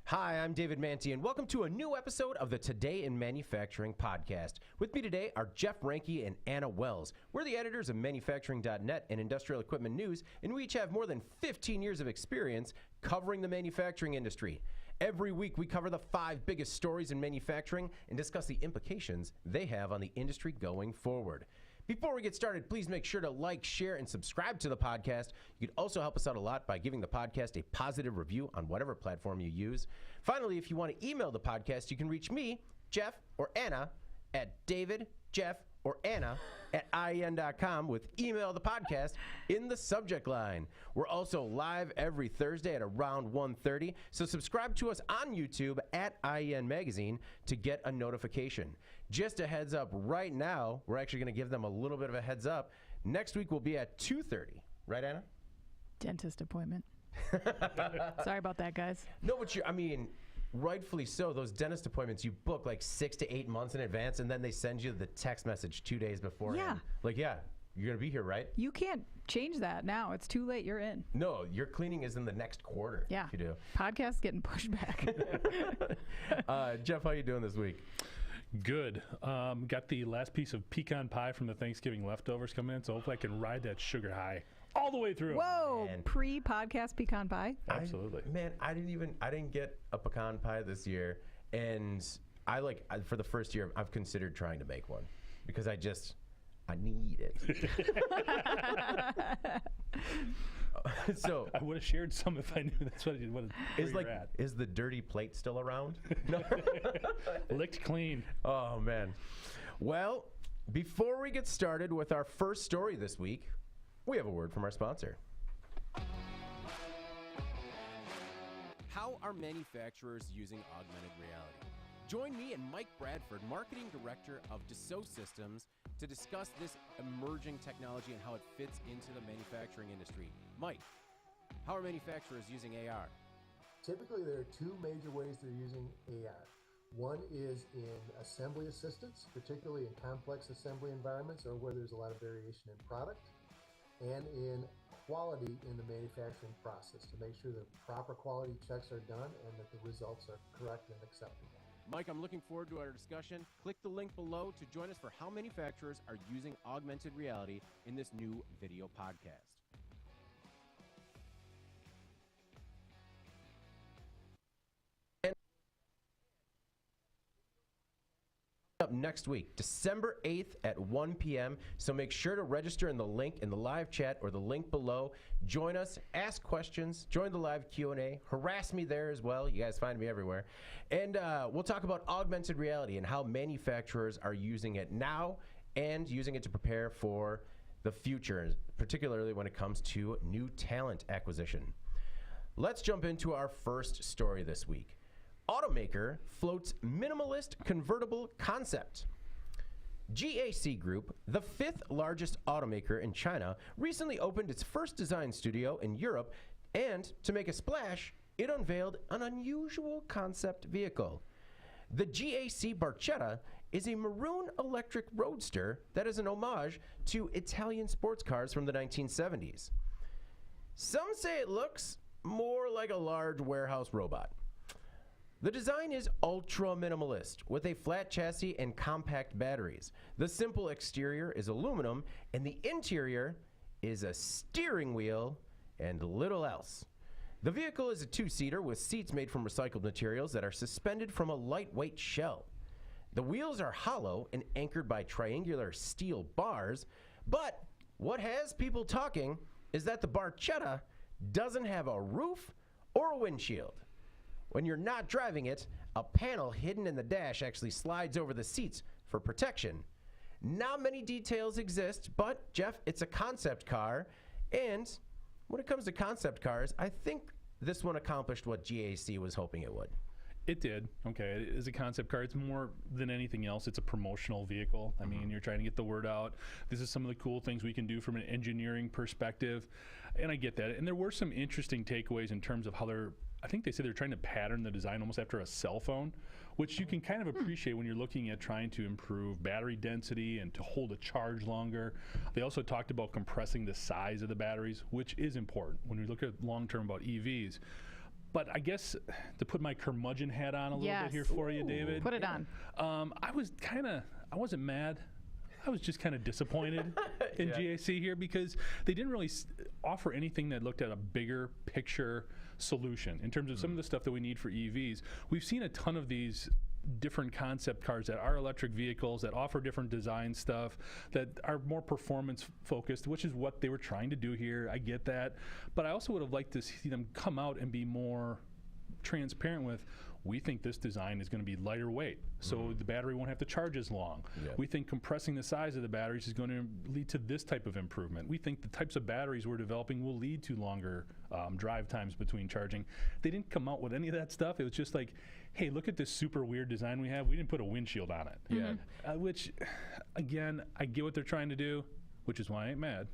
Hi, I'm David Manti, and welcome to a new episode of the Today in Manufacturing podcast. With me today are Jeff Ranke and Anna Wells. We're the editors of Manufacturing.net and Industrial Equipment News, and we each have more than 15 years of experience covering the manufacturing industry. Every week, we cover the 5 biggest stories in manufacturing and discuss the implications they have on the industry going forward. Before we get started, please make sure to like, share, and subscribe to the podcast. You could also help us out a lot by giving the podcast a positive review on whatever platform you use. Finally, if you want to email the podcast, you can reach me, Jeff, or Anna at David, Jeff, or Anna at IEN.com with email the podcast in the subject line. We're also live every Thursday at around 1:30, so subscribe to us on YouTube at IEN Magazine to get a notification. Just a heads up right now, we're actually going to give them a little bit of a heads up. Next week we'll be at 2:30. Right, Anna? Dentist appointment. Sorry about that, guys. No, but rightfully so. Those dentist appointments you book like 6 to 8 months in advance, and then they send you the text message 2 days before. Yeah. Like, yeah, you're going to be here, right? You can't change that now. It's too late. You're in. No, your cleaning is in the next quarter. Yeah. If you do. Podcast's getting pushed back. Jeff, how you doing this week? Good. Got the last piece of pecan pie from the Thanksgiving leftovers coming in, so hopefully I can ride that sugar high all the way through. Whoa! Man. Pre-podcast pecan pie? Absolutely. I didn't get a pecan pie this year, and for the first year I've considered trying to make one because I need it. So I would have shared some if I knew that's what you're at. Is the dirty plate still around? No. Licked clean. Oh man. Well, before we get started with our first story this week, we have a word from our sponsor. How are manufacturers using augmented reality? Join me and Mike Bradford, Marketing Director of Dassault Systems, to discuss this emerging technology and how it fits into the manufacturing industry. Mike, how are manufacturers using AR? Typically, there are 2 major ways they're using AR. One is in assembly assistance, particularly in complex assembly environments or where there's a lot of variation in product, and in quality in the manufacturing process to make sure that proper quality checks are done and that the results are correct and acceptable. Mike, I'm looking forward to our discussion. Click the link below to join us for how manufacturers are using augmented reality in this new video podcast. Up next week, December 8th at 1 p.m. So make sure to register in the link in the live chat or the link below. Join us, ask questions, join the live Q&A, harass me there as well. You guys find me everywhere. And we'll talk about augmented reality and how manufacturers are using it now and using it to prepare for the future, particularly when it comes to new talent acquisition. Let's jump into our first story this week. Automaker floats minimalist convertible concept. GAC Group, the 5th largest automaker in China, recently opened its first design studio in Europe, and to make a splash, it unveiled an unusual concept vehicle. The GAC Barchetta is a maroon electric roadster that is an homage to Italian sports cars from the 1970s. Some say it looks more like a large warehouse robot. The design is ultra minimalist with a flat chassis and compact batteries. The simple exterior is aluminum and the interior is a steering wheel and little else. The vehicle is a 2-seater with seats made from recycled materials that are suspended from a lightweight shell. The wheels are hollow and anchored by triangular steel bars, but what has people talking is that the Barchetta doesn't have a roof or a windshield. When you're not driving it, a panel hidden in the dash actually slides over the seats for protection. Not many details exist, but Jeff, it's a concept car, and when it comes to concept cars, I think this one accomplished what GAC was hoping it would. It did. Okay. It is a concept car. It's more than anything else. It's a promotional vehicle. I mean, you're trying to get the word out. This is some of the cool things we can do from an engineering perspective. And I get that. And there were some interesting takeaways in terms of how I think they said they're trying to pattern the design almost after a cell phone, which you can kind of appreciate when you're looking at trying to improve battery density and to hold a charge longer. They also talked about compressing the size of the batteries, which is important when we look at long-term about EVs. But I guess to put my curmudgeon hat on a little bit here for you, David. Put it on. I wasn't mad. I was just kind of disappointed in GAC here because they didn't really offer anything that looked at a bigger picture solution in terms of some of the stuff that we need for EVs. We've seen a ton of these different concept cars that are electric vehicles that offer different design stuff that are more performance focused, which is what they were trying to do here. I get that. But I also would have liked to see them come out and be more transparent with, we think this design is going to be lighter weight, so the battery won't have to charge as long. Yeah. We think compressing the size of the batteries is going to lead to this type of improvement. We think the types of batteries we're developing will lead to longer drive times between charging. They didn't come out with any of that stuff. It was just like, hey, look at this super weird design we have. We didn't put a windshield on it. Yeah. Which, again, I get what they're trying to do, which is why I ain't mad.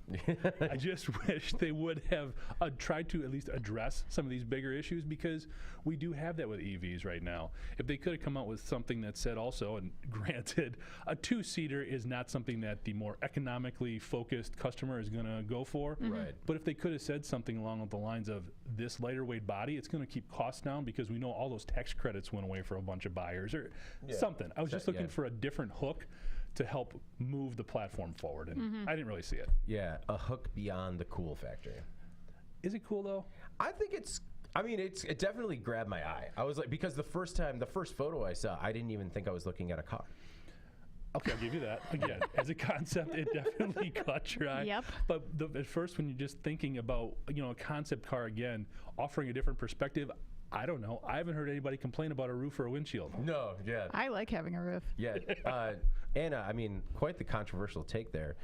I just wish they would have tried to at least address some of these bigger issues, because we do have that with EVs right now. If they could have come out with something that said also, and granted, a two-seater is not something that the more economically focused customer is going to go for. Right. But if they could have said something along the lines of, this lighter weight body, it's going to keep costs down because we know all those tax credits went away for a bunch of buyers, or something. I was just looking for a different hook to help move the platform forward, and I didn't really see it. Yeah, a hook beyond the cool factor. Is it cool though? I think it definitely grabbed my eye. I was like, because the first photo I saw, I didn't even think I was looking at a car. Okay, I'll give you that. Again, as a concept, it definitely caught your eye. Yep. But at first, when you're just thinking about, a concept car, again, offering a different perspective, I don't know. I haven't heard anybody complain about a roof or a windshield. No, yeah. I like having a roof. Yeah. Anna, quite the controversial take there.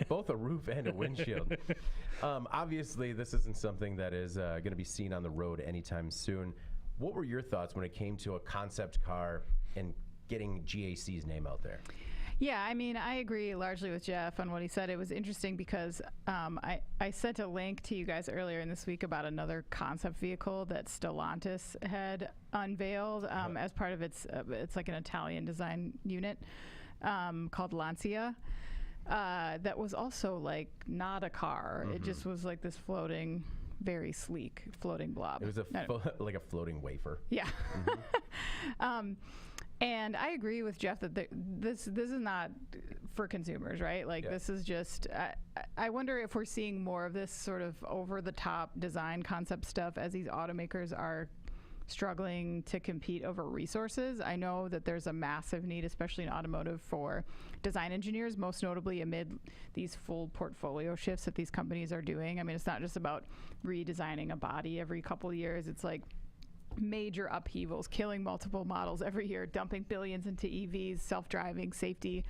Both a roof and a windshield. Obviously, this isn't something that is going to be seen on the road anytime soon. What were your thoughts when it came to a concept car and getting GAC's name out there? Yeah, I agree largely with Jeff on what he said. It was interesting because I sent a link to you guys earlier in this week about another concept vehicle that Stellantis had unveiled as part of it's like an Italian design unit called Lancia. That was also like not a car. It just was like this floating, very sleek floating blob. It was like a floating wafer. Yeah. And I agree with Jeff that this is not for consumers, right? Like this is just, I wonder if we're seeing more of this sort of over-the-top design concept stuff as these automakers are struggling to compete over resources. I know that there's a massive need, especially in automotive, for design engineers, most notably amid these full portfolio shifts that these companies are doing. It's not just about redesigning a body every couple of years. It's like major upheavals, killing multiple models every year, dumping billions into EVs, self-driving, safety.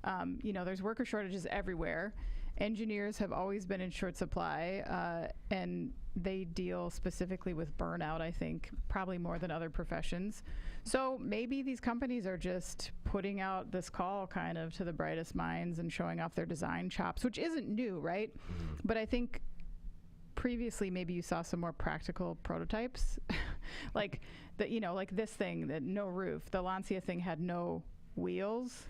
There's worker shortages everywhere. Engineers have always been in short supply, and they deal specifically with burnout, I think, probably more than other professions. So maybe these companies are just putting out this call kind of to the brightest minds and showing off their design chops, which isn't new, right? But I think previously maybe you saw some more practical prototypes like this thing, that no roof. The Lancia thing had no wheels.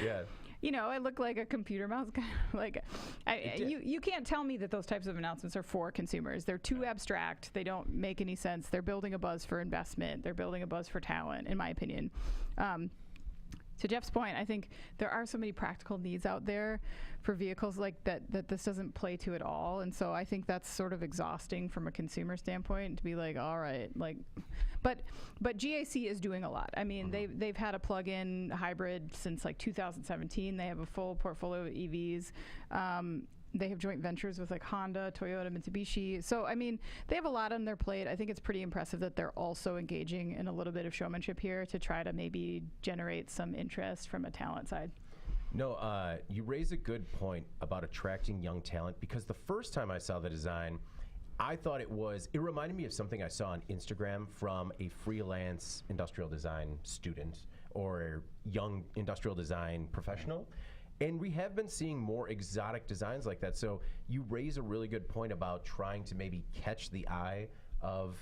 Yeah. It looked like a computer mouse. You can't tell me that those types of announcements are for consumers. They're too abstract. They don't make any sense. They're building a buzz for investment. They're building a buzz for talent, in my opinion. To Jeff's point, I think there are so many practical needs out there for vehicles like that this doesn't play to at all. And so I think that's sort of exhausting from a consumer standpoint to be like, all right, but GAC is doing a lot. They've had a plug-in hybrid since like 2017. They have a full portfolio of EVs. They have joint ventures with like Honda, Toyota, Mitsubishi. So, they have a lot on their plate. I think it's pretty impressive that they're also engaging in a little bit of showmanship here to try to maybe generate some interest from a talent side. No, you raise a good point about attracting young talent, because the first time I saw the design, I thought it reminded me of something I saw on Instagram from a freelance industrial design student or young industrial design professional. And we have been seeing more exotic designs like that. So you raise a really good point about trying to maybe catch the eye of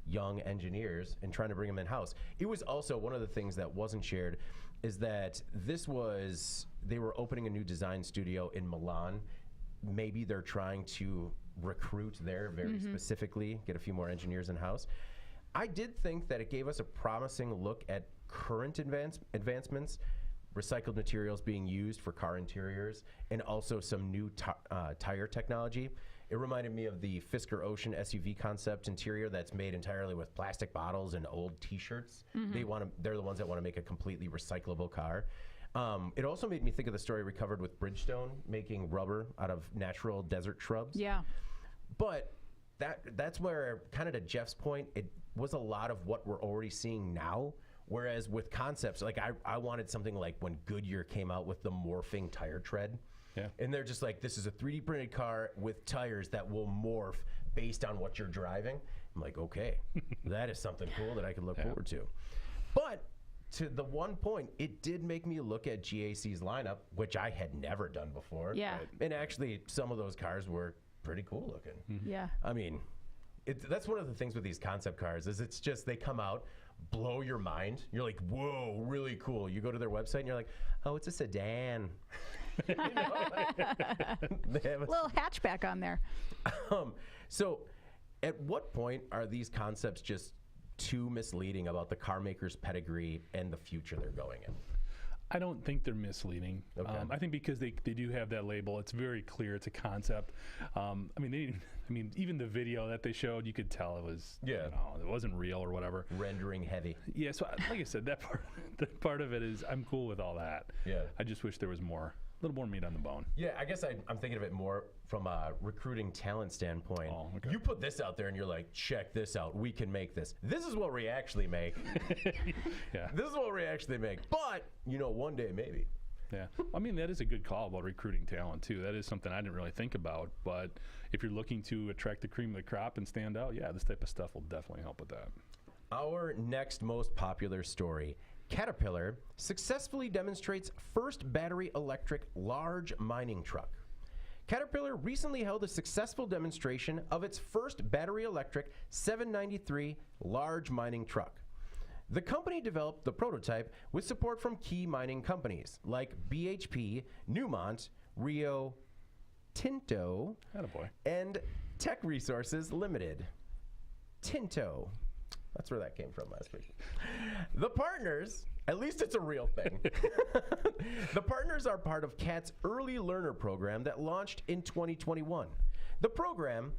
young engineers and trying to bring them in-house. It was also one of the things that wasn't shared is that they were opening a new design studio in Milan. maybe they're trying to recruit there very specifically, get a few more engineers in-house. I did think that it gave us a promising look at current advancements, recycled materials being used for car interiors, and also some new tire technology. It reminded me of the Fisker Ocean SUV concept interior that's made entirely with plastic bottles and old T-shirts. They're the ones that want to make a completely recyclable car. It also made me think of the story we covered with Bridgestone making rubber out of natural desert shrubs. Yeah. But that's where, kind of to Jeff's point, it was a lot of what we're already seeing now. Whereas with concepts, like I wanted something like when Goodyear came out with the morphing tire tread. Yeah. And they're just like, this is a 3D printed car with tires that will morph based on what you're driving. I'm like, okay, that is something cool that I can look forward to. But to the one point, it did make me look at GAC's lineup, which I had never done before. Yeah. And actually, some of those cars were pretty cool looking. Yeah. I mean, that's one of the things with these concept cars is it's just they come out, blow your mind. You're like, whoa, really cool. You go to their website and you're like, oh, it's a sedan. You know, they have a Little hatchback on there. So at what point are these concepts just too misleading about the car maker's pedigree and the future they're going in? I don't think they're misleading. Okay. I think because they do have that label, it's very clear it's a concept. I mean, even the video that they showed, you could tell it was, Yeah. it wasn't real or whatever. Rendering heavy. Yeah, so like I said, that part of it is I'm cool with all that. Yeah. I just wish there was more, a little more meat on the bone. Yeah, I guess I'm thinking of it more from a recruiting talent standpoint. Oh, okay. You put this out there and you're like, check this out. We can make this. This is what we actually make. Yeah. This is what we actually make. But, one day maybe. Yeah. I mean, that is a good call about recruiting talent, too. That is something I didn't really think about. But if you're looking to attract the cream of the crop and stand out, yeah, this type of stuff will definitely help with that. Our next most popular story. Caterpillar successfully demonstrates first battery electric large mining truck. Caterpillar recently held a successful demonstration of its first battery electric 793 large mining truck. The company developed the prototype with support from key mining companies like BHP, Newmont, Rio Tinto, Attaboy. and Tech Resources Limited. Tinto. That's where that came from last week. The partners, at least it's a real thing. The partners are part of CAT's early learner program that launched in 2021. The program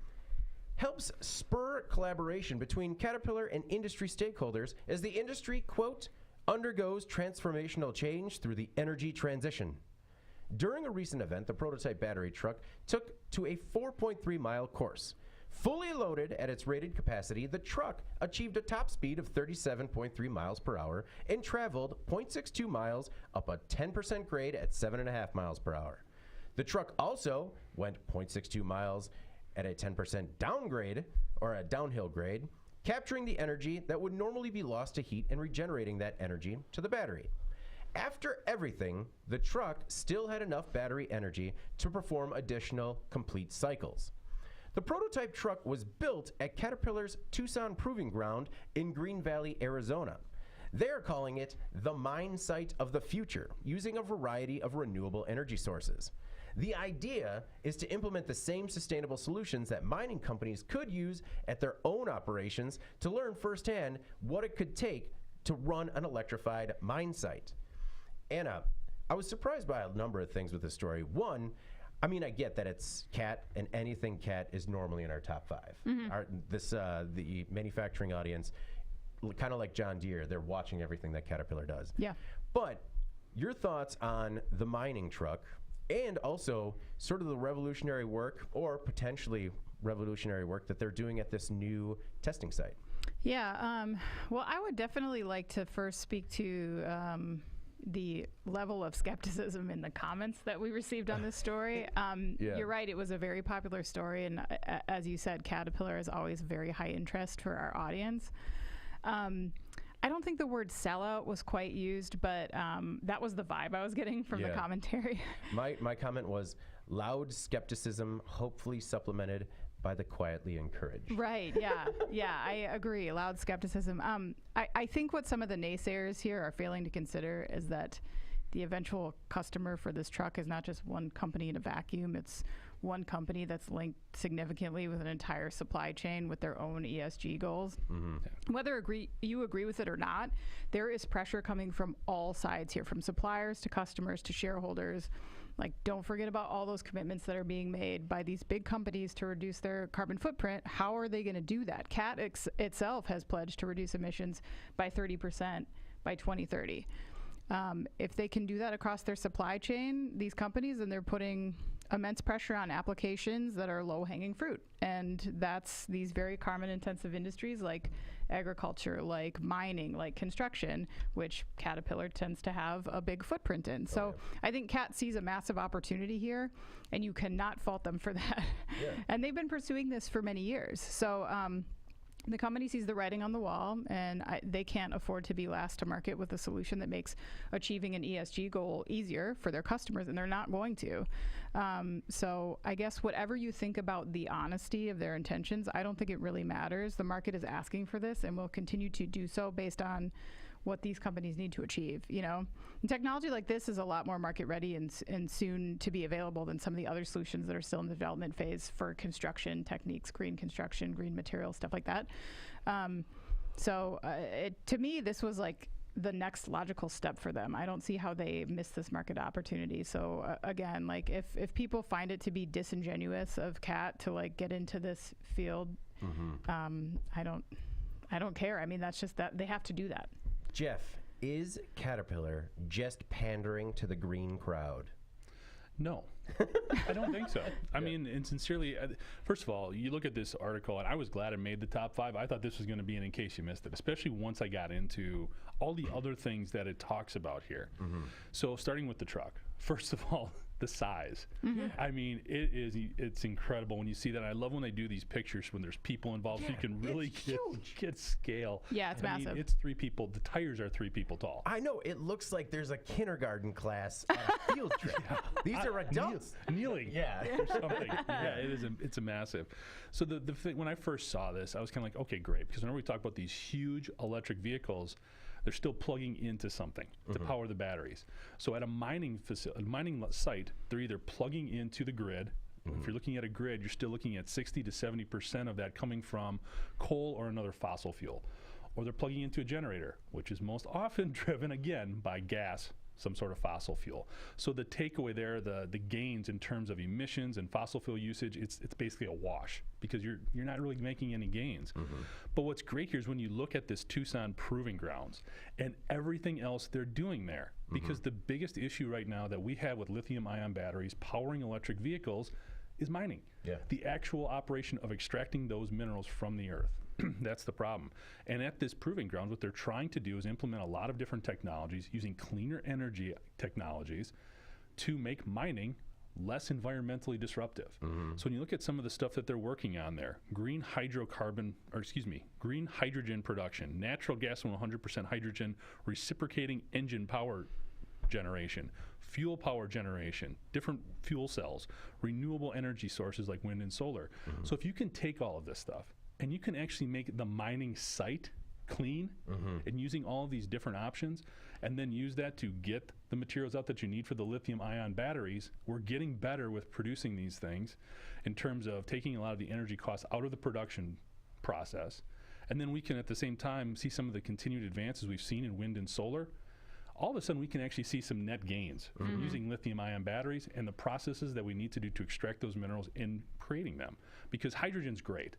helps spur collaboration between Caterpillar and industry stakeholders as the industry, quote, undergoes transformational change through the energy transition. During a recent event, the prototype battery truck took to a 4.3-mile course. Fully loaded at its rated capacity, the truck achieved a top speed of 37.3 miles per hour and traveled 0.62 miles up a 10% grade at 7.5 miles per hour. The truck also went 0.62 miles at a 10% downgrade, or a downhill grade, capturing the energy that would normally be lost to heat and regenerating that energy to the battery. After everything, the truck still had enough battery energy to perform additional complete cycles. The prototype truck was built at Caterpillar's Tucson Proving Ground in Green Valley, Arizona. They're calling it the mine site of the future, using a variety of renewable energy sources. The idea is to implement the same sustainable solutions that mining companies could use at their own operations to learn firsthand what it could take to run an electrified mine site. Anna, I was surprised by a number of things with this story. One, I mean, I get that it's CAT, and anything CAT is normally in our top 5. The manufacturing audience, kind of like John Deere, they're watching everything that Caterpillar does. Yeah. But your thoughts on the mining truck, and also sort of the revolutionary work, or potentially revolutionary work, that they're doing at this new testing site? Yeah. Well, I would definitely like to first speak to the level of skepticism in the comments that we received on this story. Yeah. You're right, it was a very popular story, and as you said, Caterpillar is always very high interest for our audience. I don't think the word sellout was quite used, but that was the vibe I was getting from the commentary. My comment was loud skepticism, hopefully supplemented by the quietly encouraged. Right, yeah, I agree. Loud skepticism. I think what some of the naysayers here are failing to consider is that the eventual customer for this truck is not just one company in a vacuum. It's one company that's linked significantly with an entire supply chain with their own ESG goals. Whether you agree with it or not, there is pressure coming from all sides here, from suppliers to customers to shareholders. Like, don't forget about all those commitments that are being made by these big companies to reduce their carbon footprint. How are they going to do that? CAT itself has pledged to reduce emissions by 30% by 2030. If they can do that across their supply chain, these companies, then they're putting immense pressure on applications that are low-hanging fruit. And that's these very carbon-intensive industries like agriculture, like mining, like construction, which Caterpillar tends to have a big footprint in. So I think CAT sees a massive opportunity here, and you cannot fault them for that. And they've been pursuing this for many years. So the company sees the writing on the wall, and they can't afford to be last to market with a solution that makes achieving an ESG goal easier for their customers, and they're not going to. So I guess whatever you think about the honesty of their intentions, I don't think it really matters. The market is asking for this and will continue to do so based on what these companies need to achieve, you know? And technology like this is a lot more market ready and soon to be available than some of the other solutions that are still in the development phase for construction techniques, green construction, green materials, stuff like that. To me, this was like the next logical step for them. I don't see how they missed this market opportunity. So again, like if people find it to be disingenuous of CAT to like get into this field, I don't care. I mean, that's just that they have to do that. Jeff, is Caterpillar just pandering to the green crowd? No, I don't think so. I mean, and sincerely, first of all, you look at this article, and I was glad it made the top 5. I thought this was going to be an in case you missed it, especially once I got into all the other things that it talks about here. So starting with the truck, first of all, the size. I mean, it's incredible when you see that. I love when they do these pictures when there's people involved, so you can really get scale. Yeah, it's massive. Mean, it's 3 people. The tires are 3 people tall. I know. It looks like there's a kindergarten class at a field trip. These are adults. Kneeling. Yeah. Or something. Yeah, it's a massive. So the thing, when I first saw this, I was kind of like, okay, great. Because whenever we talk about these huge electric vehicles, they're still plugging into something to power the batteries. So at a mining site, they're either plugging into the grid. If you're looking at a grid, you're still looking at 60 to 70% of that coming from coal or another fossil fuel. Or they're plugging into a generator, which is most often driven, again, by gas, some sort of fossil fuel. So the takeaway there, the gains in terms of emissions and fossil fuel usage, it's basically a wash because you're not really making any gains. But what's great here is when you look at this Tucson proving grounds and everything else they're doing there, because the biggest issue right now that we have with lithium-ion batteries powering electric vehicles is mining. The actual operation of extracting those minerals from the earth. That's the problem. And at this proving ground, what they're trying to do is implement a lot of different technologies using cleaner energy technologies to make mining less environmentally disruptive. So when you look at some of the stuff that they're working on there, green hydrogen production, natural gas from 100% hydrogen, reciprocating engine power generation, fuel power generation, different fuel cells, renewable energy sources like wind and solar. So if you can take all of this stuff and you can actually make the mining site clean and using all of these different options and then use that to get the materials out that you need for the lithium-ion batteries, we're getting better with producing these things in terms of taking a lot of the energy costs out of the production process. And then we can at the same time see some of the continued advances we've seen in wind and solar. All of a sudden we can actually see some net gains from using lithium-ion batteries and the processes that we need to do to extract those minerals in creating them. Because hydrogen's great,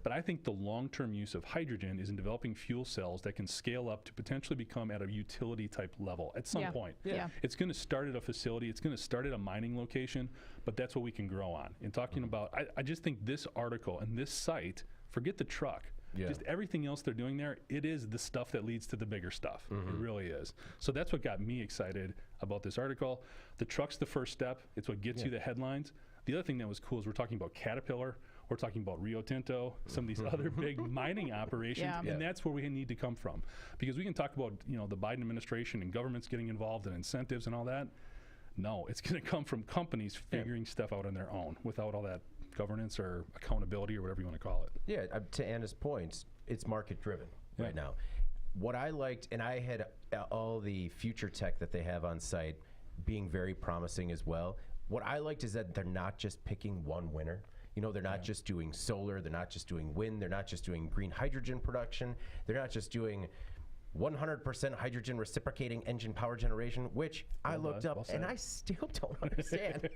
but I think the long-term use of hydrogen is in developing fuel cells that can scale up to potentially become at a utility type level at some point. It's going to start at a facility, it's going to start at a mining location, but that's what we can grow on. And talking about, I just think this article and this site, forget the truck, just everything else they're doing there, it is the stuff that leads to the bigger stuff. It really is. So that's what got me excited about this article. The truck's the first step. It's what gets you the headlines. The other thing that was cool is we're talking about Caterpillar, we're talking about Rio Tinto, some of these other big mining operations, and that's where we need to come from. Because we can talk about, you know, the Biden administration and governments getting involved and incentives and all that. No, it's going to come from companies figuring stuff out on their own without all that governance or accountability or whatever you want to call it. Yeah, to Anna's points, it's market driven right now. What I liked, and I had all the future tech that they have on site being very promising as well. what I liked is that they're not just picking one winner. You know, they're not just doing solar, they're not just doing wind, they're not just doing green hydrogen production, they're not just doing 100% hydrogen reciprocating engine power generation, which I looked up and I still don't understand.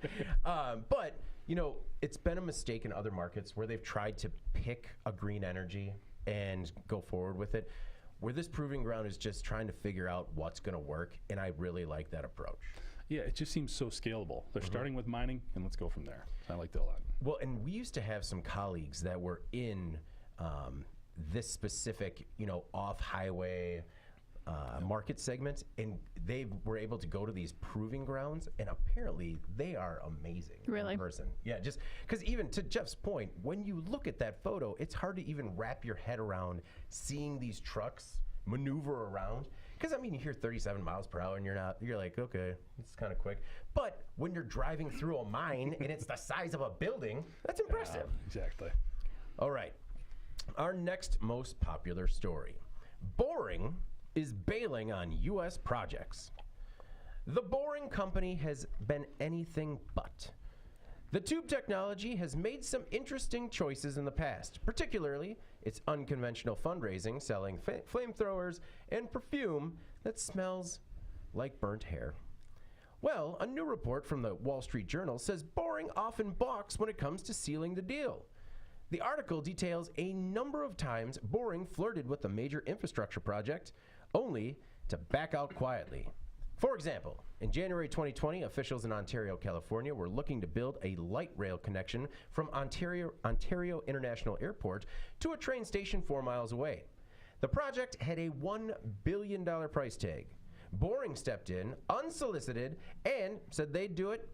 But, you know, it's been a mistake in other markets where they've tried to pick a green energy and go forward with it, where this proving ground is just trying to figure out what's going to work, and I really like that approach. Yeah, it just seems so scalable. They're starting with mining, and let's go from there. I like that a lot. Well, and we used to have some colleagues that were in this specific, you know, off-highway market segment, and they were able to go to these proving grounds, and apparently they are amazing Really? in person. Yeah, just because even to Jeff's point, when you look at that photo, it's hard to even wrap your head around seeing these trucks maneuver around. Because, I mean, you hear 37 miles per hour and you're like, okay, it's kind of quick. But when you're driving through a mine and it's the size of a building, that's impressive. Exactly. All right. Our next most popular story. Boring is bailing on U.S. projects. The Boring Company has been anything but. The tube technology has made some interesting choices in the past, particularly its unconventional fundraising, selling flamethrowers and perfume that smells like burnt hair. Well, a new report from the Wall Street Journal says Boring often balks when it comes to sealing the deal. The article details a number of times Boring flirted with a major infrastructure project, only to back out quietly. For example, in January 2020, officials in Ontario, California were looking to build a light rail connection from Ontario International Airport to a train station 4 miles away. The project had a $1 billion price tag. Boring stepped in, unsolicited, and said they'd do it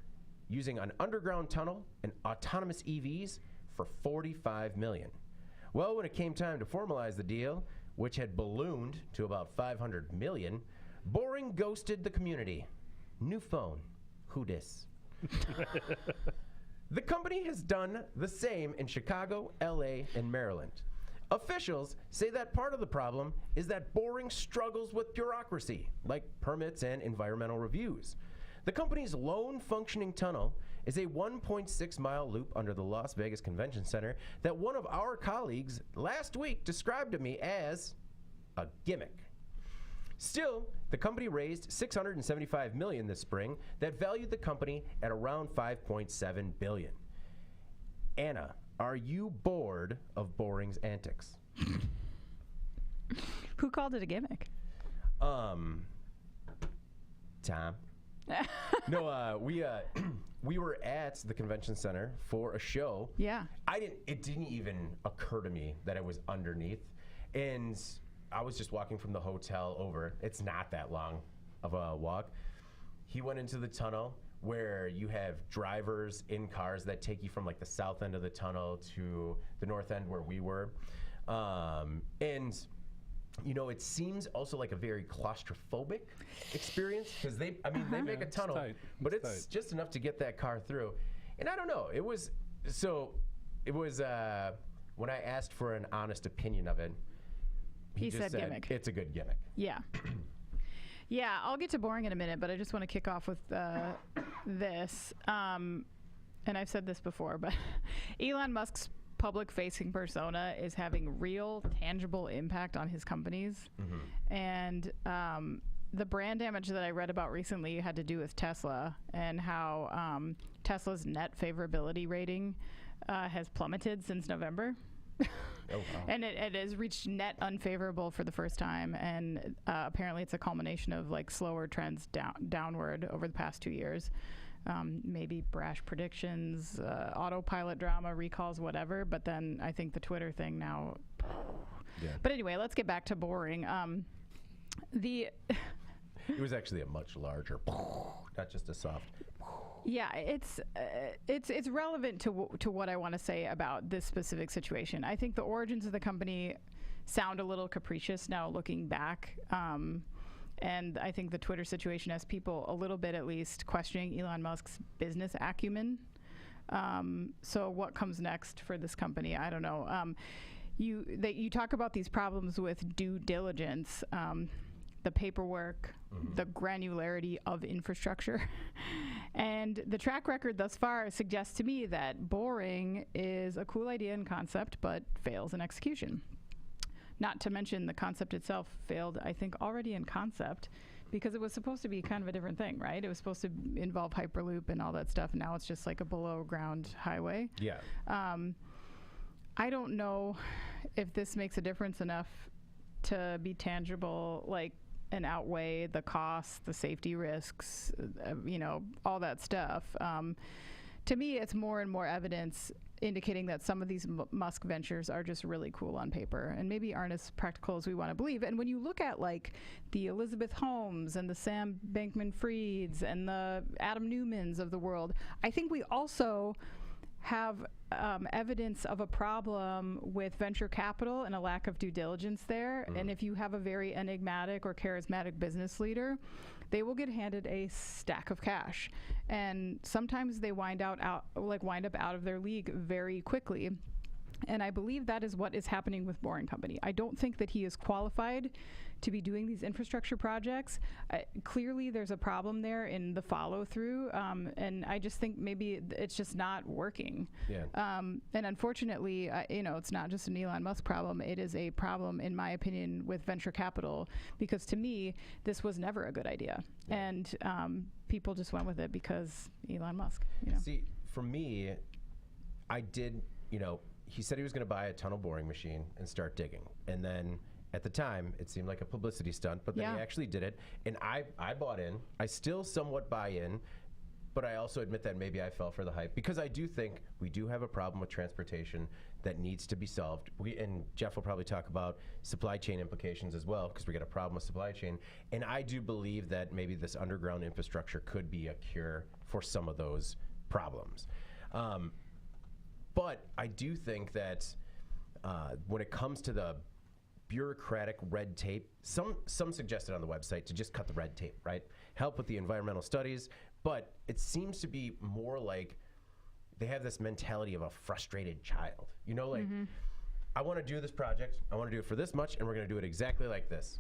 using an underground tunnel and autonomous EVs for $45 million. Well, when it came time to formalize the deal, which had ballooned to about $500 million, Boring ghosted the community. New phone. Who dis? The company has done the same in Chicago, LA, and Maryland. Officials say that part of the problem is that Boring struggles with bureaucracy, like permits and environmental reviews. The company's lone functioning tunnel is a 1.6-mile loop under the Las Vegas Convention Center that one of our colleagues last week described to me as a gimmick. Still, the company raised $675 million this spring that valued the company at around $5.7 billion. Anna, are you bored of Boring's antics? Who called it a gimmick? Tom. No, we were at the convention center for a show. Yeah. It didn't even occur to me that it was underneath, and I was just walking from the hotel over. It's not that long of a walk. He went into the tunnel where you have drivers in cars that take you from like the south end of the tunnel to the north end where we were. And you know, it seems also like a very claustrophobic experience because they make a tunnel, but it's just enough to get that car through. And I don't know, it was when I asked for an honest opinion of it, he just said gimmick. It's a good gimmick. Yeah. Yeah, I'll get to Boring in a minute, but I just want to kick off with this. And I've said this before, but Elon Musk's public-facing persona is having real, tangible impact on his companies. Mm-hmm. And the brand damage that I read about recently had to do with Tesla and how Tesla's net favorability rating has plummeted since November. Oh, wow. And it has reached net unfavorable for the first time, and apparently it's a culmination of like slower trends downward over the past 2 years. Maybe brash predictions, autopilot drama, recalls, whatever. But then I think the Twitter thing now. Yeah. But anyway, let's get back to Boring. It was actually a much larger, not just a soft. Yeah, it's relevant to what I want to say about this specific situation. I think the origins of the company sound a little capricious now looking back. And I think the Twitter situation has people a little bit at least questioning Elon Musk's business acumen. So what comes next for this company? I don't know. You talk about these problems with due diligence, the paperwork, mm-hmm. the granularity of infrastructure. And the track record thus far suggests to me that boring is a cool idea in concept, but fails in execution. Not to mention the concept itself failed, I think, already in concept, because it was supposed to be kind of a different thing, right? It was supposed to involve Hyperloop and all that stuff. And now it's just like a below ground highway. Yeah. I don't know if this makes a difference enough to be tangible, like, and outweigh the costs, the safety risks, all that stuff. To me, it's more and more evidence indicating that some of these Musk ventures are just really cool on paper and maybe aren't as practical as we want to believe. And when you look at like the Elizabeth Holmes and the Sam Bankman-Frieds and the Adam Newmans of the world, I think we also have evidence of a problem with venture capital and a lack of due diligence there. And if you have a very enigmatic or charismatic business leader, they will get handed a stack of cash. And sometimes they wind up out of their league very quickly. And I believe that is what is happening with Boring Company. I don't think that he is qualified to be doing these infrastructure projects. Clearly, there's a problem there in the follow-through, and I just think maybe it's just not working. Yeah. And unfortunately, it's not just an Elon Musk problem. It is a problem, in my opinion, with venture capital, because to me, this was never a good idea. Yeah. And people just went with it because Elon Musk. See, for me, I did, he said he was going to buy a tunnel boring machine and start digging. And then at the time, it seemed like a publicity stunt, but then he actually did it. And I bought in. I still somewhat buy in, but I also admit that maybe I fell for the hype, because I do think we do have a problem with transportation that needs to be solved. And Jeff will probably talk about supply chain implications as well, because we got a problem with supply chain. And I do believe that maybe this underground infrastructure could be a cure for some of those problems. But I do think that when it comes to the bureaucratic red tape, some suggested on the website to just cut the red tape, right? Help with the environmental studies, but it seems to be more like they have this mentality of a frustrated child. I want to do this project, I want to do it for this much, and we're going to do it exactly like this.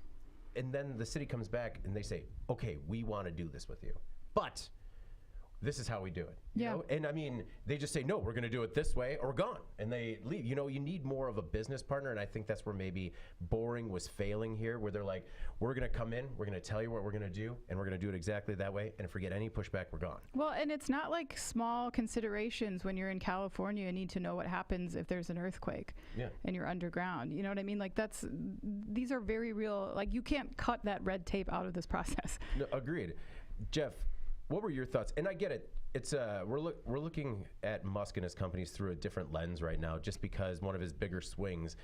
And then the city comes back and they say, okay, we want to do this with you, but this is how we do it. You know? And I mean, they just say, no, we're going to do it this way, or we're gone. And they leave. You need more of a business partner. And I think that's where maybe Boring was failing here, where they're like, we're going to come in, we're going to tell you what we're going to do, and we're going to do it exactly that way. And if we get any pushback, we're gone. Well, and it's not like small considerations when you're in California and need to know what happens if there's an earthquake and you're underground. You know what I mean? Like these are very real, like you can't cut that red tape out of this process. No, agreed. Jeff, what were your thoughts? And I get it. It's we're looking at Musk and his companies through a different lens right now, just because one of his bigger swings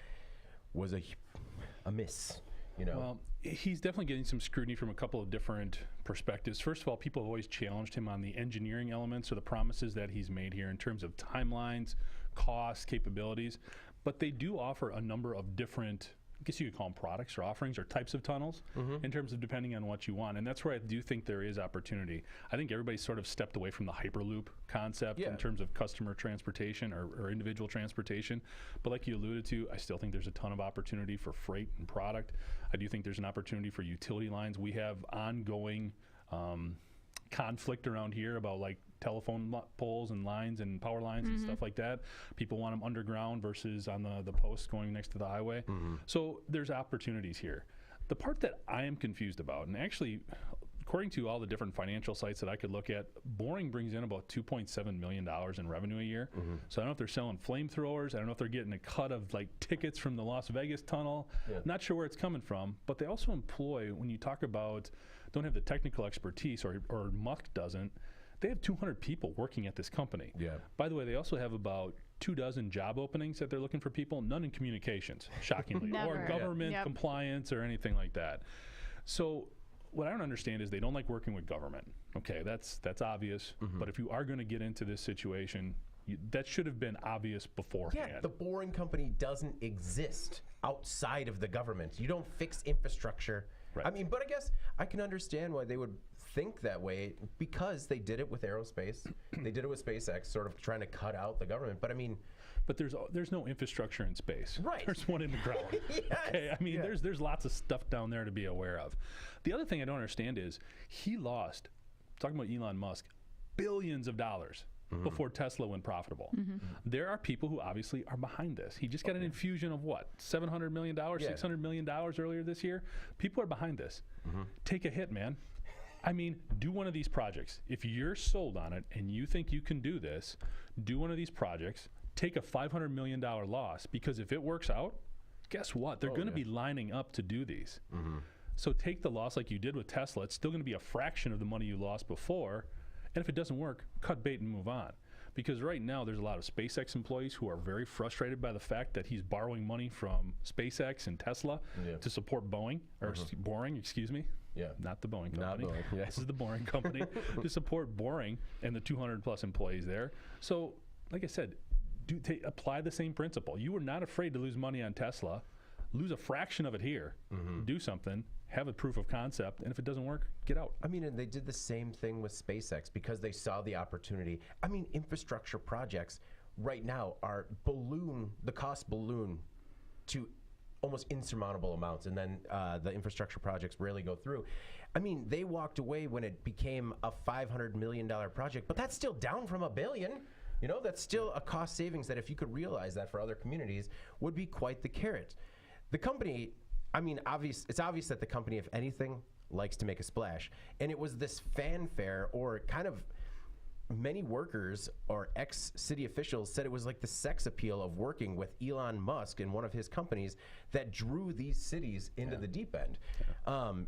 was a miss. Well, he's definitely getting some scrutiny from a couple of different perspectives. First of all, people have always challenged him on the engineering elements or the promises that he's made here in terms of timelines, costs, capabilities. But they do offer a number of different, I guess you could call them products or offerings or types of tunnels in terms of depending on what you want. And that's where I do think there is opportunity. I think everybody's sort of stepped away from the Hyperloop concept in terms of customer transportation or individual transportation. But like you alluded to, I still think there's a ton of opportunity for freight and product. I do think there's an opportunity for utility lines. We have ongoing conflict around here about like telephone poles and lines and power lines and stuff like that. People want them underground versus on the posts going next to the highway. So there's opportunities here. The part that I am confused about, and actually, according to all the different financial sites that I could look at, Boring brings in about $2.7 million in revenue a year. So I don't know if they're selling flamethrowers. I don't know if they're getting a cut of like tickets from the Las Vegas tunnel. Not sure where it's coming from, but they also employ, when you talk about don't have the technical expertise or Musk doesn't, they have 200 people working at this company. By the way, they also have about 24 job openings that they're looking for people, none in communications, shockingly, or government compliance or anything like that. So what I don't understand is they don't like working with government. Okay, that's obvious. But if you are going to get into this situation, that should have been obvious beforehand. Yeah, the Boring Company doesn't exist outside of the government. You don't fix infrastructure. I mean, but I guess I can understand why they would think that way, because they did it with aerospace. They did it with SpaceX, sort of trying to cut out the government. But I mean, but there's no infrastructure in space. Right. There's one in the ground. Okay. I mean, there's lots of stuff down there to be aware of. The other thing I don't understand is he lost, talking about Elon Musk, billions of dollars before Tesla went profitable. There are people who obviously are behind this. He just got an infusion of what, $700 million, $600 million earlier this year? People are behind this. Take a hit, man. I mean, do one of these projects. If you're sold on it and you think you can do this, do one of these projects, take a $500 million loss, because if it works out, guess what? They're going to be lining up to do these. So take the loss like you did with Tesla. It's still going to be a fraction of the money you lost before. And if it doesn't work, cut bait and move on. Because right now there's a lot of SpaceX employees who are very frustrated by the fact that he's borrowing money from SpaceX and Tesla to support Boeing, or Boring, excuse me. Not the Boeing company. Not Boeing, This is the Boring company, to support Boring and the 200 plus employees there. So, like I said, apply the same principle. You were not afraid to lose money on Tesla. Lose a fraction of it here. Do something. Have a proof of concept, and if it doesn't work, get out. I mean, and they did the same thing with SpaceX because they saw the opportunity. I mean, infrastructure projects right now are the cost balloon to almost insurmountable amounts, and then the infrastructure projects rarely go through. I mean, they walked away when it became a $500 million project, but that's still down from $1 billion. You know, that's still a cost savings that if you could realize that for other communities would be quite the carrot. The company, I mean, it's obvious that the company, if anything, likes to make a splash. And it was this fanfare, or kind of many workers or ex-city officials said it was like the sex appeal of working with Elon Musk and one of his companies that drew these cities into the deep end.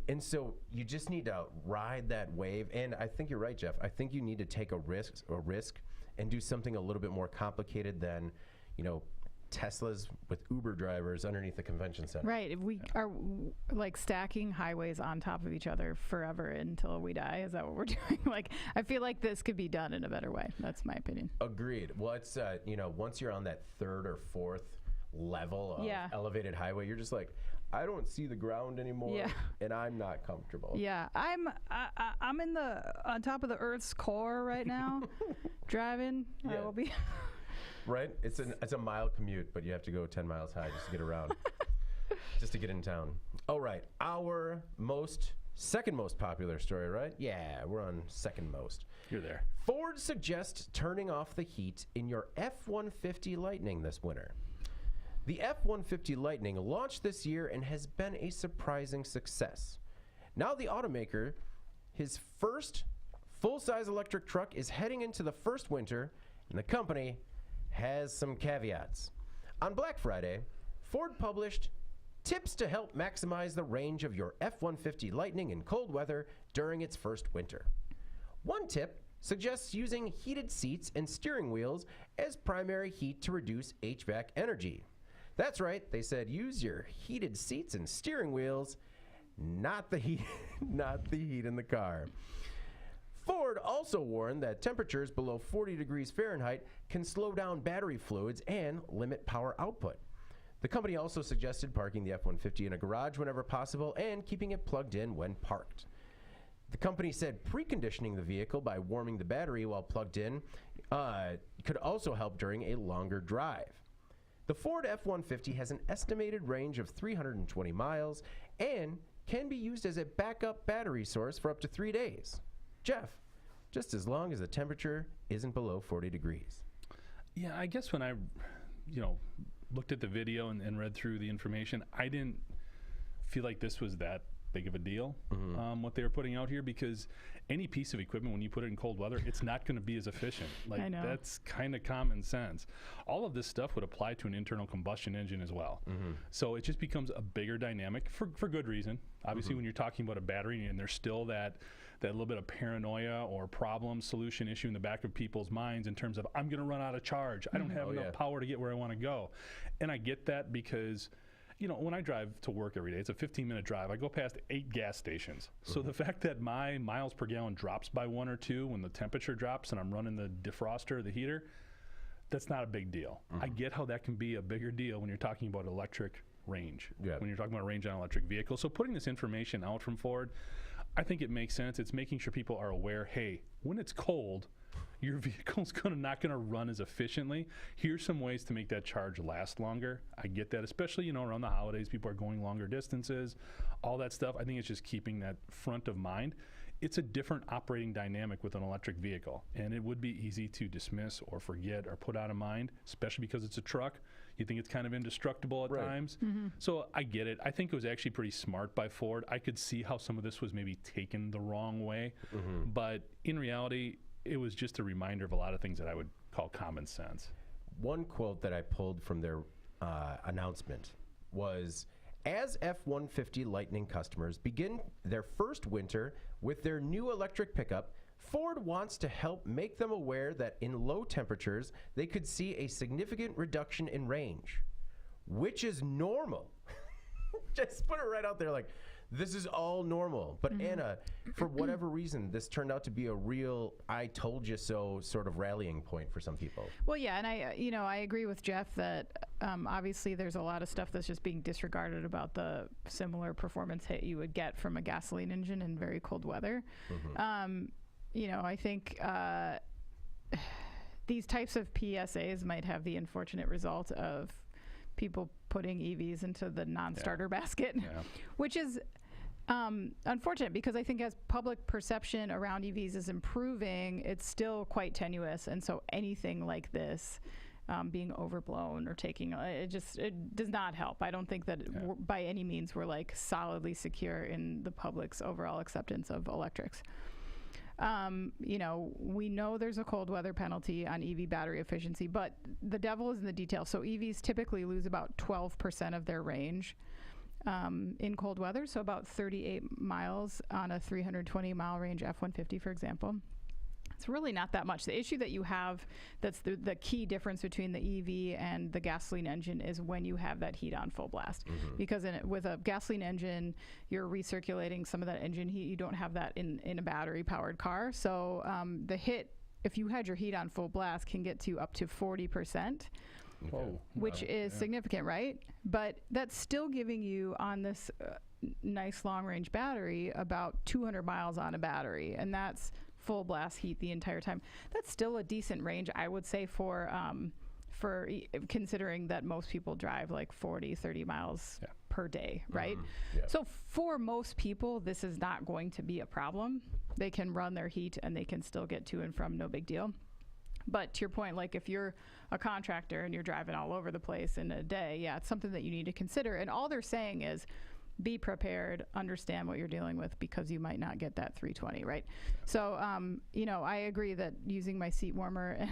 And so you just need to ride that wave. And I think you're right, Jeff. I think you need to take a risk and do something a little bit more complicated than, you know, Teslas with Uber drivers underneath the convention center. Right. If we are like stacking highways on top of each other forever until we die, is that what we're doing? Like, I feel like this could be done in a better way. That's my opinion. Agreed. Well, it's, you know, once you're on that third or fourth level of elevated highway, you're just like, I don't see the ground anymore, and I'm not comfortable. Yeah, I'm on top of the Earth's core right now, driving. I will be. Right? It's a mile commute, but you have to go 10 miles high just to get around, just to get in town. All right, our second most popular story, right? Yeah, we're on second most. You're there. Ford suggests turning off the heat in your F-150 Lightning this winter. The F-150 Lightning launched this year and has been a surprising success. Now the automaker, his first full-size electric truck, is heading into the first winter, and the company has some caveats. On Black Friday, Ford published tips to help maximize the range of your F-150 Lightning in cold weather during its first winter. One tip suggests using heated seats and steering wheels as primary heat to reduce HVAC energy. That's right, they said use your heated seats and steering wheels, not the heat in the car. Ford also warned that temperatures below 40 degrees Fahrenheit can slow down battery fluids and limit power output. The company also suggested parking the F-150 in a garage whenever possible and keeping it plugged in when parked. The company said preconditioning the vehicle by warming the battery while plugged in could also help during a longer drive. The Ford F-150 has an estimated range of 320 miles and can be used as a backup battery source for up to 3 days. Jeff, just as long as the temperature isn't below 40 degrees. Yeah, I guess when I, looked at the video and read through the information, I didn't feel like this was that big of a deal, what they were putting out here, because any piece of equipment, when you put it in cold weather, it's not going to be as efficient. Like, that's kind of common sense. All of this stuff would apply to an internal combustion engine as well. So it just becomes a bigger dynamic for good reason. Obviously, when you're talking about a battery and there's still that little bit of paranoia or problem solution issue in the back of people's minds in terms of, I'm going to run out of charge. I don't have enough power to get where I want to go. And I get that because when I drive to work every day, it's a 15-minute drive. I go past 8 gas stations. So the fact that my miles per gallon drops by 1 or 2 when the temperature drops and I'm running the defroster or the heater, that's not a big deal. I get how that can be a bigger deal when you're talking about electric range, when you're talking about range on an electric vehicle. So putting this information out from Ford, I think it makes sense. It's making sure people are aware, hey, when it's cold, your vehicle's not going to run as efficiently. Here's some ways to make that charge last longer. I get that, especially, around the holidays, people are going longer distances, all that stuff. I think it's just keeping that front of mind. it's a different operating dynamic with an electric vehicle, and it would be easy to dismiss or forget or put out of mind, especially because it's a truck. You think it's kind of indestructible at times. So I get it. I think it was actually pretty smart by Ford. I could see how some of this was maybe taken the wrong way, but in reality, it was just a reminder of a lot of things that I would call common sense. One quote that I pulled from their announcement was, as F-150 Lightning customers begin their first winter with their new electric pickup, Ford wants to help make them aware that in low temperatures, they could see a significant reduction in range, which is normal. Just put it right out there, like, this is all normal. But Anna, for whatever reason, this turned out to be a real I told you so sort of rallying point for some people. Well, yeah, and I agree with Jeff that obviously there's a lot of stuff that's just being disregarded about the similar performance hit you would get from a gasoline engine in very cold weather. I think these types of PSAs might have the unfortunate result of people putting EVs into the non-starter basket, which is unfortunate, because I think as public perception around EVs is improving, it's still quite tenuous, and so anything like this being overblown or taking it does not help. I don't think that by any means we're like solidly secure in the public's overall acceptance of electrics. We know there's a cold weather penalty on EV battery efficiency, but the devil is in the details. So EVs typically lose about 12% of their range in cold weather, so about 38 miles on a 320-mile range F-150, for example. It's really not that much. The issue that you have, that's the key difference between the EV and the gasoline engine, is when you have that heat on full blast. Because with a gasoline engine, you're recirculating some of that engine heat. You don't have that in a battery-powered car. So the hit, if you had your heat on full blast, can get to up to 40%. Which is significant, right? But that's still giving you, on this nice long-range battery, about 200 miles on a battery, and that's full blast heat the entire time. That's still a decent range, I would say, for considering that most people drive like 40-30 miles per day, right? So for most people, this is not going to be a problem. They can run their heat and they can still get to and from, no big deal. But to your point, like if you're a contractor and you're driving all over the place in a day, it's something that you need to consider. And all they're saying is, be prepared, understand what you're dealing with, because you might not get that 320, right? So, I agree that using my seat warmer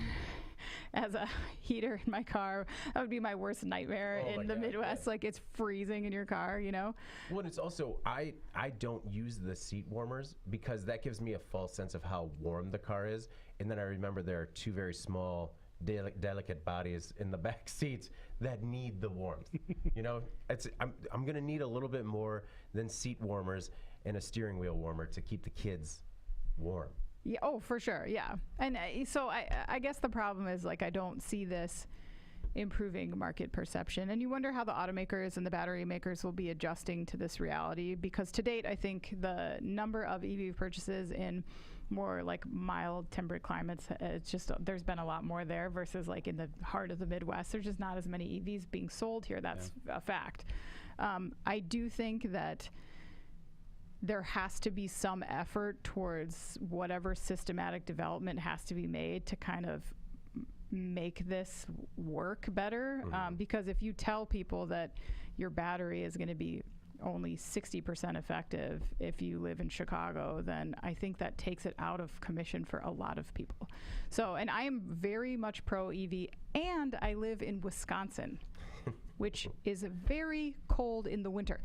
as a heater in my car, that would be my worst nightmare in the Midwest. Like, it's freezing in your car, Well, and it's also, I don't use the seat warmers because that gives me a false sense of how warm the car is. And then I remember there are two very small, delicate bodies in the back seats that need the warmth. I'm going to need a little bit more than seat warmers and a steering wheel warmer to keep the kids warm. Yeah. Oh, for sure. Yeah. And so I guess the problem is, like, I don't see this improving market perception. And you wonder how the automakers and the battery makers will be adjusting to this reality, because to date, I think the number of EV purchases in more like mild temperate climates, it's just, there's been a lot more there versus like in the heart of the Midwest. There's just not as many EVs being sold here. That's a fact. I do think that there has to be some effort towards whatever systematic development has to be made to kind of make this work better. Because if you tell people that your battery is going to be only 60% effective if you live in Chicago, then I think that takes it out of commission for a lot of people. So, and I am very much pro EV, and I live in Wisconsin, which is very cold in the winter.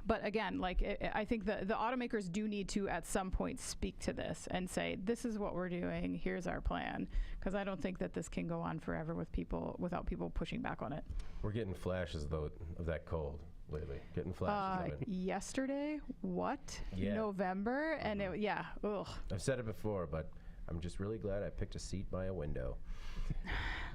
But again, like, I think the automakers do need to at some point speak to this and say, this is what we're doing, here's our plan, because I don't think that this can go on forever without people pushing back on it. We're getting flashes, though, of that cold lately. Getting flashes of it. Yesterday, November, and ugh. I've said it before, but I'm just really glad I picked a seat by a window.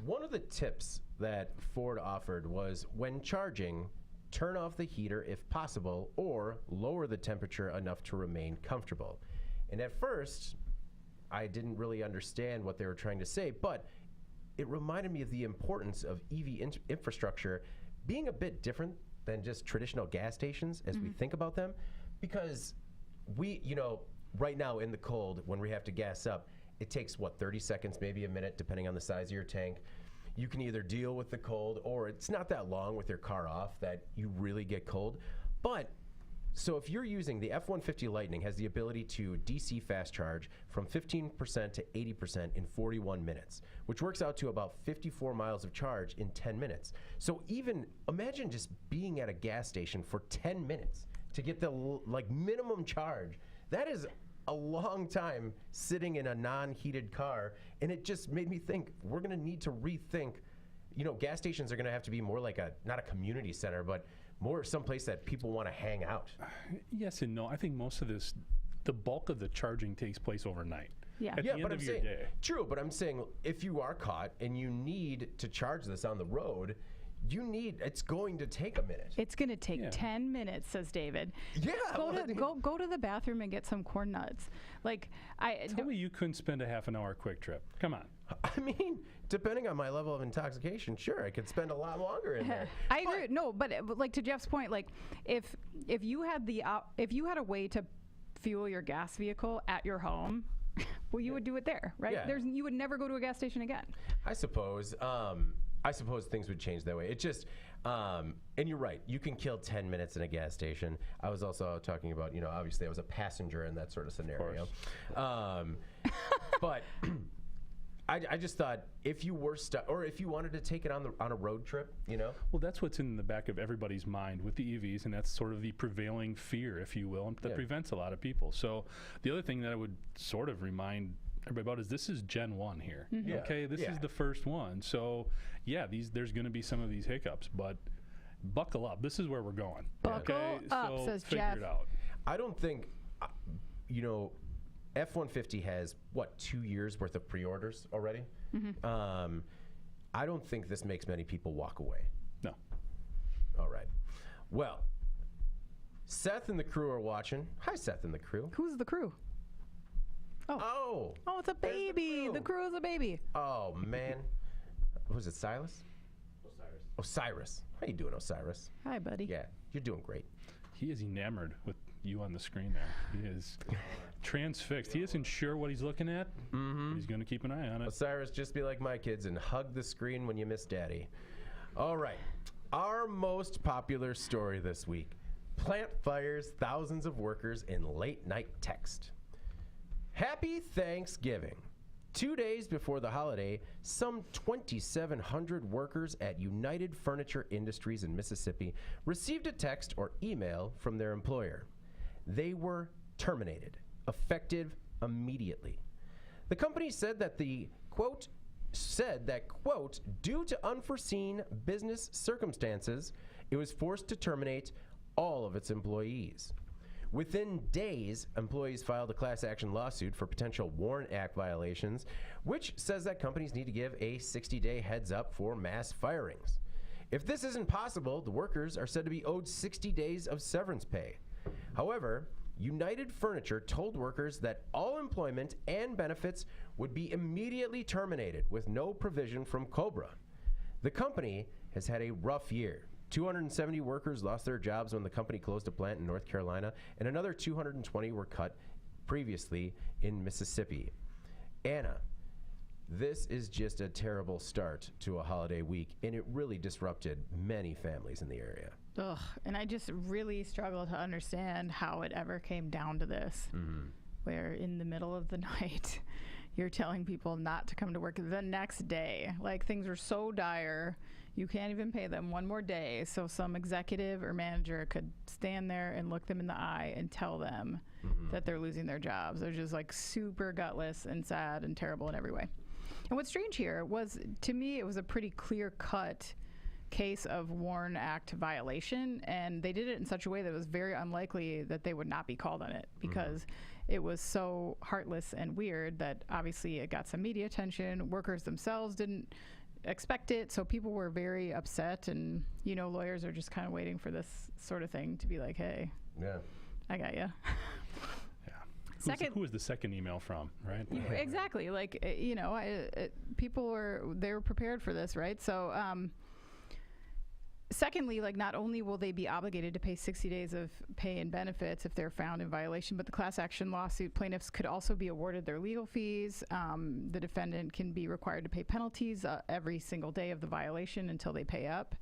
One of the tips that Ford offered was, when charging, turn off the heater if possible, or lower the temperature enough to remain comfortable. And at first, I didn't really understand what they were trying to say, but it reminded me of the importance of EV infrastructure being a bit different than just traditional gas stations as we think about them. Because right now in the cold, when we have to gas up, it takes, 30 seconds, maybe a minute, depending on the size of your tank. You can either deal with the cold, or it's not that long with your car off that you really get cold. But, so if you're using the F-150 Lightning, has the ability to DC fast charge from 15% to 80% in 41 minutes, which works out to about 54 miles of charge in 10 minutes. So even, imagine just being at a gas station for 10 minutes to get the minimum charge. That is a long time sitting in a non-heated car, and it just made me think we're going to need to rethink. Gas stations are going to have to be more like not a community center, but more someplace that people want to hang out. Yes and no. I think most of this, the bulk of the charging takes place overnight. Yeah. At the end of your day. True, but I'm saying if you are caught and you need to charge this on the road, it's going to take a minute. It's going to take 10 minutes, says David. Yeah. Go to the bathroom and get some corn nuts. Tell me you couldn't spend a half an hour quick trip. Come on. I mean, depending on my level of intoxication, sure, I could spend a lot longer in there. I agree. No, but to Jeff's point, if you had a way to fuel your gas vehicle at your home, well, you would do it there, right? Yeah. You would never go to a gas station again. I suppose things would change that way. It just, and you're right, you can kill 10 minutes in a gas station. I was also talking about, obviously I was a passenger in that sort of scenario. But I just thought if you were stuck, or if you wanted to take it on a road trip, Well, that's what's in the back of everybody's mind with the EVs, and that's sort of the prevailing fear, if you will, that prevents a lot of people. So the other thing that I would sort of remind everybody about is this is Gen 1 here. Mm-hmm. Okay, this is the first one. So there's going to be some of these hiccups, but buckle up. This is where we're going. Buckle up, so says figure Jeff. it out. I don't think, F-150 has, 2 years worth of pre-orders already? Mm-hmm. I don't think this makes many people walk away. No. All right. Well, Seth and the crew are watching. Hi, Seth and the crew. Who's the crew? Oh, it's a baby. The crew is a baby. Oh, man. Was it Silas? Osiris. How you doing, Osiris? Hi, buddy. Yeah, you're doing great. He is enamored with you on the screen there. He is transfixed. He isn't sure what he's looking at. But he's going to keep an eye on it. Osiris, just be like my kids and hug the screen when you miss daddy. All right. Our most popular story this week. Plant fires thousands of workers in late night text. Happy Thanksgiving. 2 days before the holiday, some 2,700 workers at United Furniture Industries in Mississippi received a text or email from their employer. They were terminated, effective immediately. The company said that quote, due to unforeseen business circumstances, it was forced to terminate all of its employees. Within days, employees filed a class action lawsuit for potential WARN Act violations, which says that companies need to give a 60-day heads up for mass firings. If this isn't possible, the workers are said to be owed 60 days of severance pay. However, United Furniture told workers that all employment and benefits would be immediately terminated with no provision from COBRA. The company has had a rough year. 270 workers lost their jobs when the company closed a plant in North Carolina, and another 220 were cut previously in Mississippi. Anna, this is just a terrible start to a holiday week, and it really disrupted many families in the area. Ugh, and I just really struggle to understand how it ever came down to this, where in the middle of the night, you're telling people not to come to work the next day. Like, things are so dire, you can't even pay them one more day, so some executive or manager could stand there and look them in the eye and tell them that they're losing their jobs. They're just like super gutless and sad and terrible in every way. And what's strange here was, to me, it was a pretty clear-cut case of WARN Act violation, and they did it in such a way that it was very unlikely that they would not be called on it, because it was so heartless and weird that obviously it got some media attention. Workers themselves didn't expect it, so people were very upset, and lawyers are just kind of waiting for this sort of thing to be like, hey, I got you. Who was the second email from, right? Exactly. Like, people were prepared for this, right? So secondly, like, not only will they be obligated to pay 60 days of pay and benefits if they're found in violation, but the class action lawsuit plaintiffs could also be awarded their legal fees. The defendant can be required to pay penalties every single day of the violation until they pay up.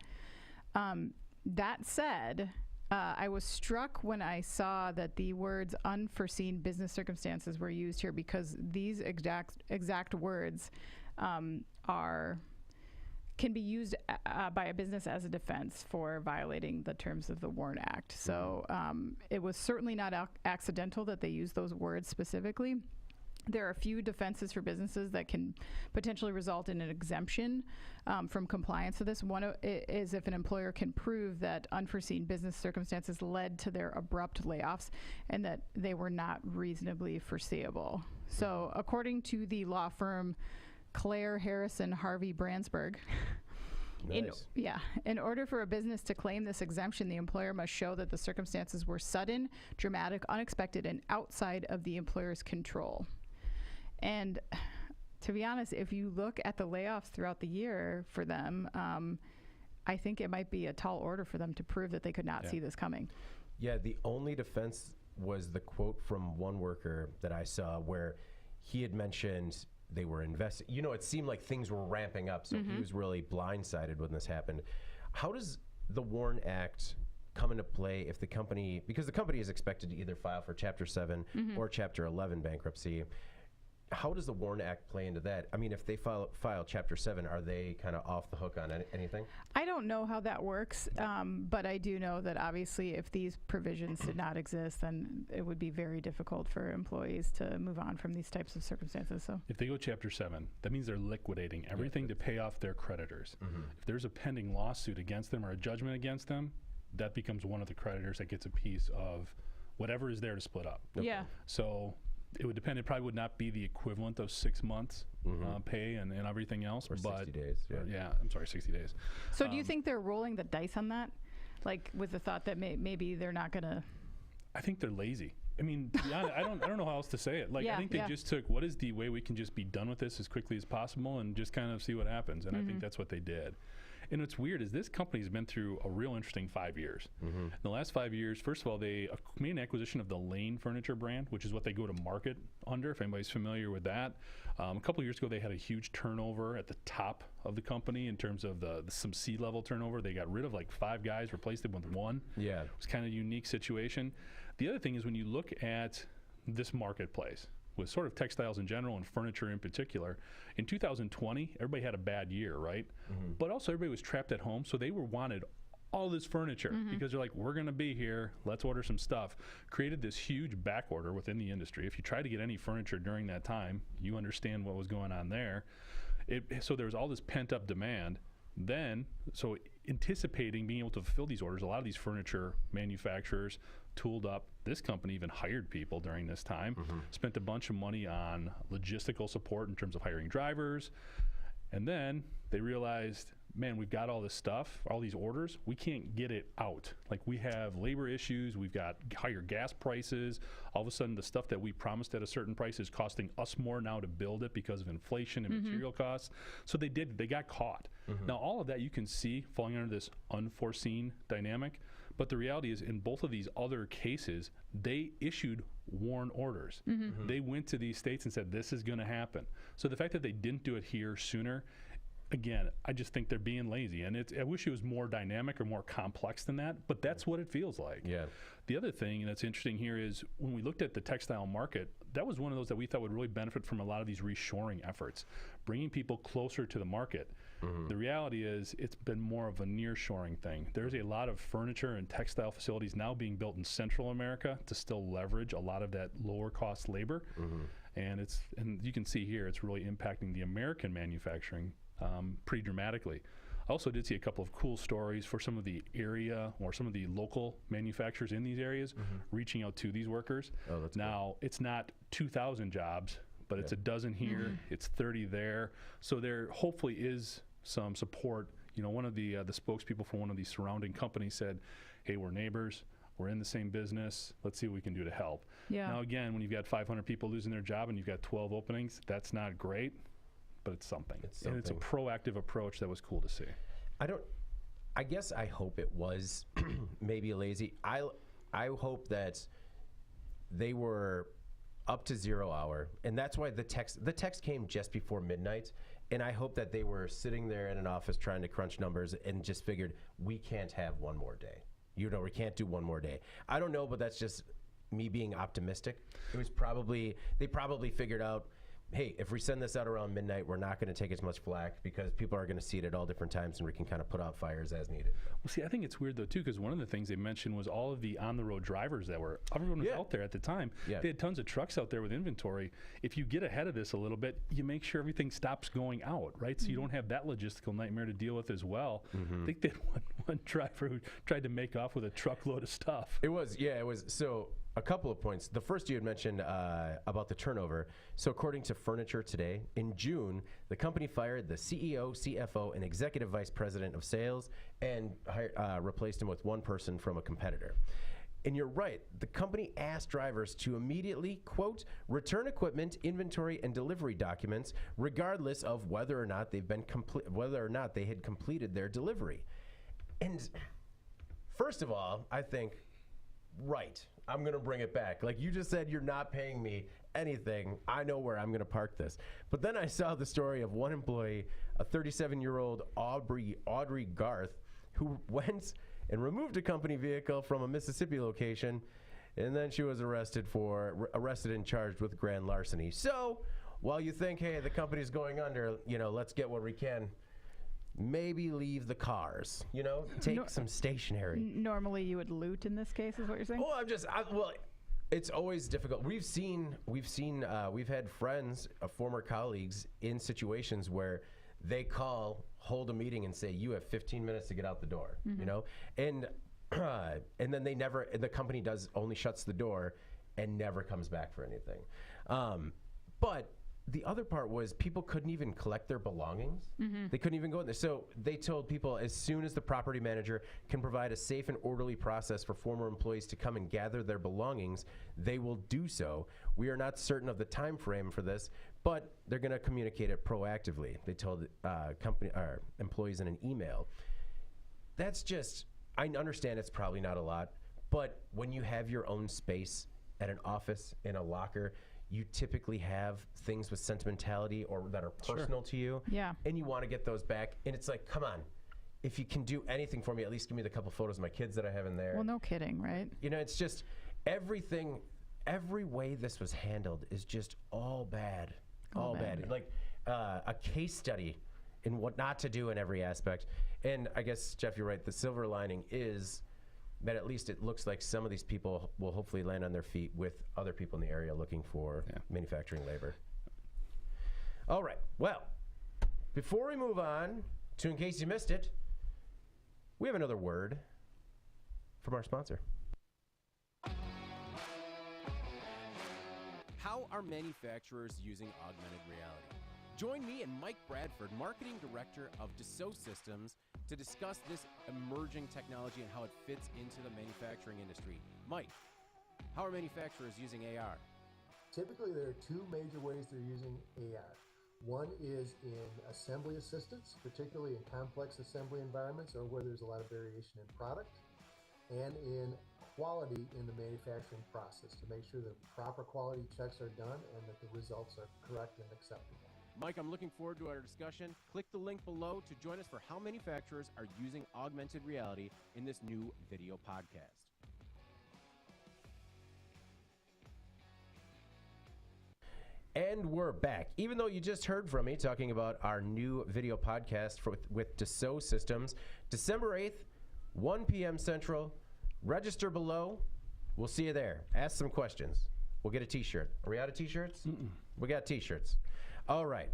That said, I was struck when I saw that the words unforeseen business circumstances were used here, because these exact words can be used by a business as a defense for violating the terms of the WARN Act. So it was certainly not accidental that they used those words specifically. There are a few defenses for businesses that can potentially result in an exemption from compliance with this. One is if an employer can prove that unforeseen business circumstances led to their abrupt layoffs and that they were not reasonably foreseeable. So according to the law firm Claire Harrison Harvey Brandsburg, Nice. in order for a business to claim this exemption, the employer must show that the circumstances were sudden, dramatic, unexpected, and outside of the employer's control. And to be honest, if you look at the layoffs throughout the year for them, I think it might be a tall order for them to prove that they could not see this coming. Yeah, the only defense was the quote from one worker that I saw where he had mentioned they were investing. You know, it seemed like things were ramping up, so he was really blindsided when this happened. How does the WARN Act come into play if the company, because the company is expected to either file for Chapter 7 or Chapter 11 bankruptcy, how does the WARN Act play into that? I mean, if they file Chapter 7, are they kind of off the hook on anything? I don't know how that works, but I do know that obviously if these provisions did not exist, then it would be very difficult for employees to move on from these types of circumstances. So If they go Chapter 7, that means they're liquidating everything to pay off their creditors. If there's a pending lawsuit against them or a judgment against them, that becomes one of the creditors that gets a piece of whatever is there to split up. yeah. So it would depend. It probably would not be the equivalent of 6 months pay and everything else. Or but 60 days. Yeah. I'm sorry, 60 days. So do you think they're rolling the dice on that? Like with the thought that maybe they're not going to... I think they're lazy. I mean, to be honest, I don't know how else to say it. Like, I think they just took, what is the way we can just be done with this as quickly as possible and just kind of see what happens. And I think that's what they did. And what's weird is this company's been through a real interesting 5 years. In the last 5 years, first of all, they made an acquisition of the Lane Furniture brand, which is what they go to market under, if anybody's familiar with that. A couple of years ago, they had a huge turnover at the top of the company in terms of some C-level turnover. They got rid of like 5 guys, replaced them with 1. Yeah. It was kind of a unique situation. The other thing is when you look at this marketplace, with sort of textiles in general and furniture in particular, in 2020, everybody had a bad year, right? But also everybody was trapped at home, so they wanted all this furniture because they're like, we're going to be here, let's order some stuff. Created this huge back order within the industry. If you tried to get any furniture during that time, you understand what was going on there. So there was all this pent-up demand. Then, so anticipating being able to fulfill these orders, a lot of these furniture manufacturers tooled up. This company even hired people during this time, spent a bunch of money on logistical support in terms of hiring drivers. And then they realized, man, we've got all this stuff, all these orders, we can't get it out. Like, we have labor issues, we've got higher gas prices. All of a sudden, the stuff that we promised at a certain price is costing us more now to build it because of inflation and material costs. So they got caught. Now, all of that you can see falling under this unforeseen dynamic. But the reality is, in both of these other cases, they issued WARN orders. They went to these states and said, this is going to happen. So the fact that they didn't do it here sooner, again, I just think they're being lazy. And I wish it was more dynamic or more complex than that, but that's what it feels like. Yeah. The other thing that's interesting here is when we looked at the textile market, that was one of those that we thought would really benefit from a lot of these reshoring efforts, bringing people closer to the market. The reality is it's been more of a nearshoring thing. There's a lot of furniture and textile facilities now being built in Central America to still leverage a lot of that lower cost labor. And you can see here it's really impacting the American manufacturing pretty dramatically. I also did see a couple of cool stories for some of the area or some of the local manufacturers in these areas reaching out to these workers. Oh, that's now, it's not 2,000 jobs, but it's a dozen here, it's 30 there. So there hopefully is some support. You know, one of the spokespeople for one of these surrounding companies said, hey, we're neighbors, we're in the same business, let's see what we can do to help. Now, again, when you've got 500 people losing their job and you've got 12 openings, that's not great, but it's something. And it's a proactive approach that was cool to see. I I guess I hope it was maybe lazy. I hope that they were up to 0 hour, and that's why the text came just before midnight. And I hope that they were sitting there in an office trying to crunch numbers and just figured, we can't have one more day. You know, we can't do one more day. I don't know, but that's just me being optimistic. It was probably, they probably figured out, hey, if we send this out around midnight, we're not going to take as much flack because people are going to see it at all different times and we can kind of put out fires as needed. Well, see, I think it's weird though too, because one of the things they mentioned was all of the on-the-road drivers that were, everyone was out there at the time. Yeah. They had tons of trucks out there with inventory. If you get ahead of this a little bit, you make sure everything stops going out, right? So you don't have that logistical nightmare to deal with as well. I think they had one driver who tried to make off with a truckload of stuff. It was. So a couple of points. The first you had mentioned about the turnover. So according to Furniture Today, in June, the company fired the CEO, CFO, and executive vice president of sales and replaced him with one person from a competitor. And you're right. The company asked drivers to immediately, quote, return equipment, inventory, and delivery documents, regardless of whether or not they had completed their delivery. And first of all, I think, right, I'm going to bring it back. Like you just said, you're not paying me anything. I know where I'm going to park this. But then I saw the story of one employee, a 37-year-old Audrey Garth, who went and removed a company vehicle from a Mississippi location, and then she was arrested and charged with grand larceny. So while you think, hey, the company's going under, let's get what we can, maybe leave the cars, take some stationery. Normally you would loot in this case, is what you're saying? Well, it's always difficult. We've had friends, former colleagues in situations where they hold a meeting and say, you have 15 minutes to get out the door, and then the company only shuts the door and never comes back for anything. But the other part was people couldn't even collect their belongings. They couldn't even go in there. So they told people as soon as the property manager can provide a safe and orderly process for former employees to come and gather their belongings, they will do so. We are not certain of the time frame for this, but they're going to communicate it proactively. They told employees in an email. That's just, I understand it's probably not a lot, but when you have your own space at an office, in a locker, you typically have things with sentimentality or that are personal to you. Yeah. And you want to get those back. And it's like, come on, if you can do anything for me, at least give me the couple photos of my kids that I have in there. Well, no kidding, right? It's just everything, every way this was handled is just all bad. All bad. Like a case study in what not to do in every aspect. And I guess, Jeff, you're right. The silver lining is that at least it looks like some of these people will hopefully land on their feet with other people in the area looking for manufacturing labor. All right. Well, before we move on to In Case You Missed It, we have another word from our sponsor. How are manufacturers using augmented reality? Join me and Mike Bradford, Marketing Director of Dassault Systems, to discuss this emerging technology and how it fits into the manufacturing industry. Mike, how are manufacturers using AR? Typically, there are two major ways they're using AR. One is in assembly assistance, particularly in complex assembly environments or where there's a lot of variation in product, and in quality in the manufacturing process to make sure that proper quality checks are done and that the results are correct and acceptable. Mike, I'm looking forward to our discussion. Click the link below to join us for how manufacturers are using augmented reality in this new video podcast. And we're back. Even though you just heard from me talking about our new video podcast with Dassault Systems, December 8th, 1 p.m. Central. Register below. We'll see you there. Ask some questions. We'll get a t-shirt. Are we out of t-shirts? We got t-shirts. All right.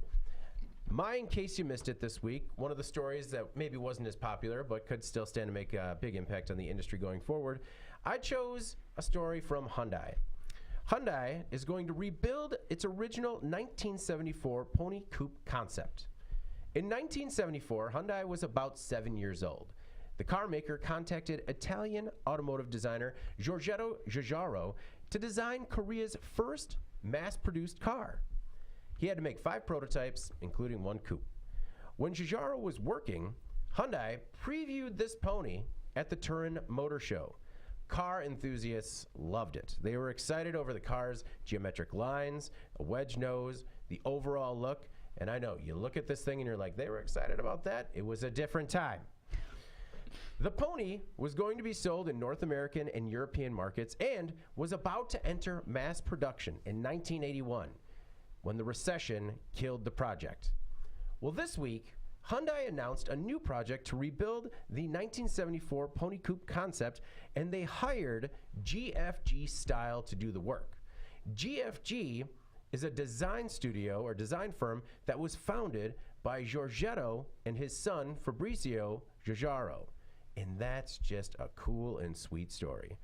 In case you missed it this week, one of the stories that maybe wasn't as popular but could still stand to make a big impact on the industry going forward, I chose a story from Hyundai. Hyundai is going to rebuild its original 1974 Pony Coupe concept. In 1974, Hyundai was about 7 years old. The car maker contacted Italian automotive designer Giorgetto Giugiaro to design Korea's first mass-produced car. He had to make 5 prototypes, including one coupe. When Giugiaro was working, Hyundai previewed this pony at the Turin Motor Show. Car enthusiasts loved it. They were excited over the car's geometric lines, a wedge nose, the overall look. And I know, you look at this thing and you're like, they were excited about that? It was a different time. The pony was going to be sold in North American and European markets and was about to enter mass production in 1981 when the recession killed the project. Well, this week, Hyundai announced a new project to rebuild the 1974 Pony Coupe concept, and they hired GFG Style to do the work. GFG is a design studio or design firm that was founded by Giorgetto and his son Fabrizio Giugiaro. And that's just a cool and sweet story.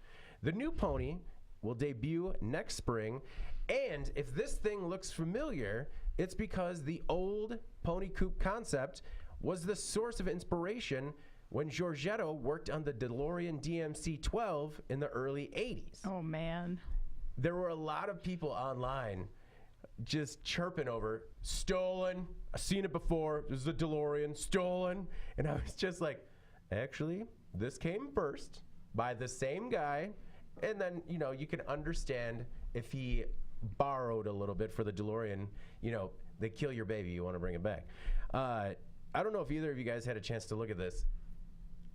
The new pony will debut next spring, and if this thing looks familiar, it's because the old Pony Coupe concept was the source of inspiration when Giorgetto worked on the DeLorean DMC-12 in the early 80s. Oh, man. There were a lot of people online just chirping over, stolen, I've seen it before, this is a DeLorean, stolen. And I was just like, actually, this came first by the same guy. And then, you know, you can understand if he borrowed a little bit for the DeLorean, you know, they kill your baby, you want to bring it back. I don't know if either of you guys had a chance to look at this.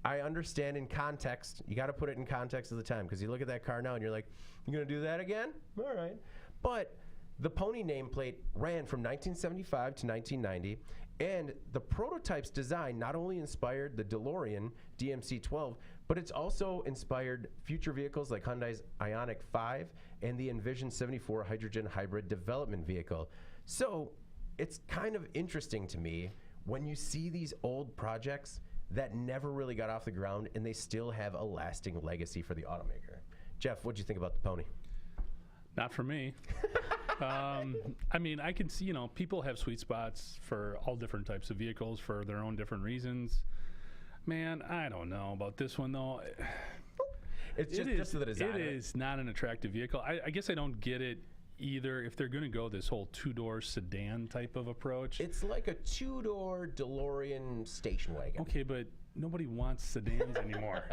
I understand in context, you got to put it in context of the time, because you look at that car now and you're like, you going to do that again? All right. But the pony nameplate ran from 1975 to 1990, and the prototype's design not only inspired the DeLorean DMC-12, but it's also inspired future vehicles like Hyundai's Ioniq 5 and the Envision 74 hydrogen hybrid development vehicle. So it's kind of interesting to me when you see these old projects that never really got off the ground and they still have a lasting legacy for the automaker. Jeff, what'd you think about the pony? Not for me. I mean, I can see, you know, people have sweet spots for all different types of vehicles for their own different reasons. Man, I don't know about this one, though. It's just the design. It is not an attractive vehicle. I guess I don't get it either if they're going to go this whole two-door sedan type of approach. It's like a two-door DeLorean station wagon. Okay, but nobody wants sedans anymore.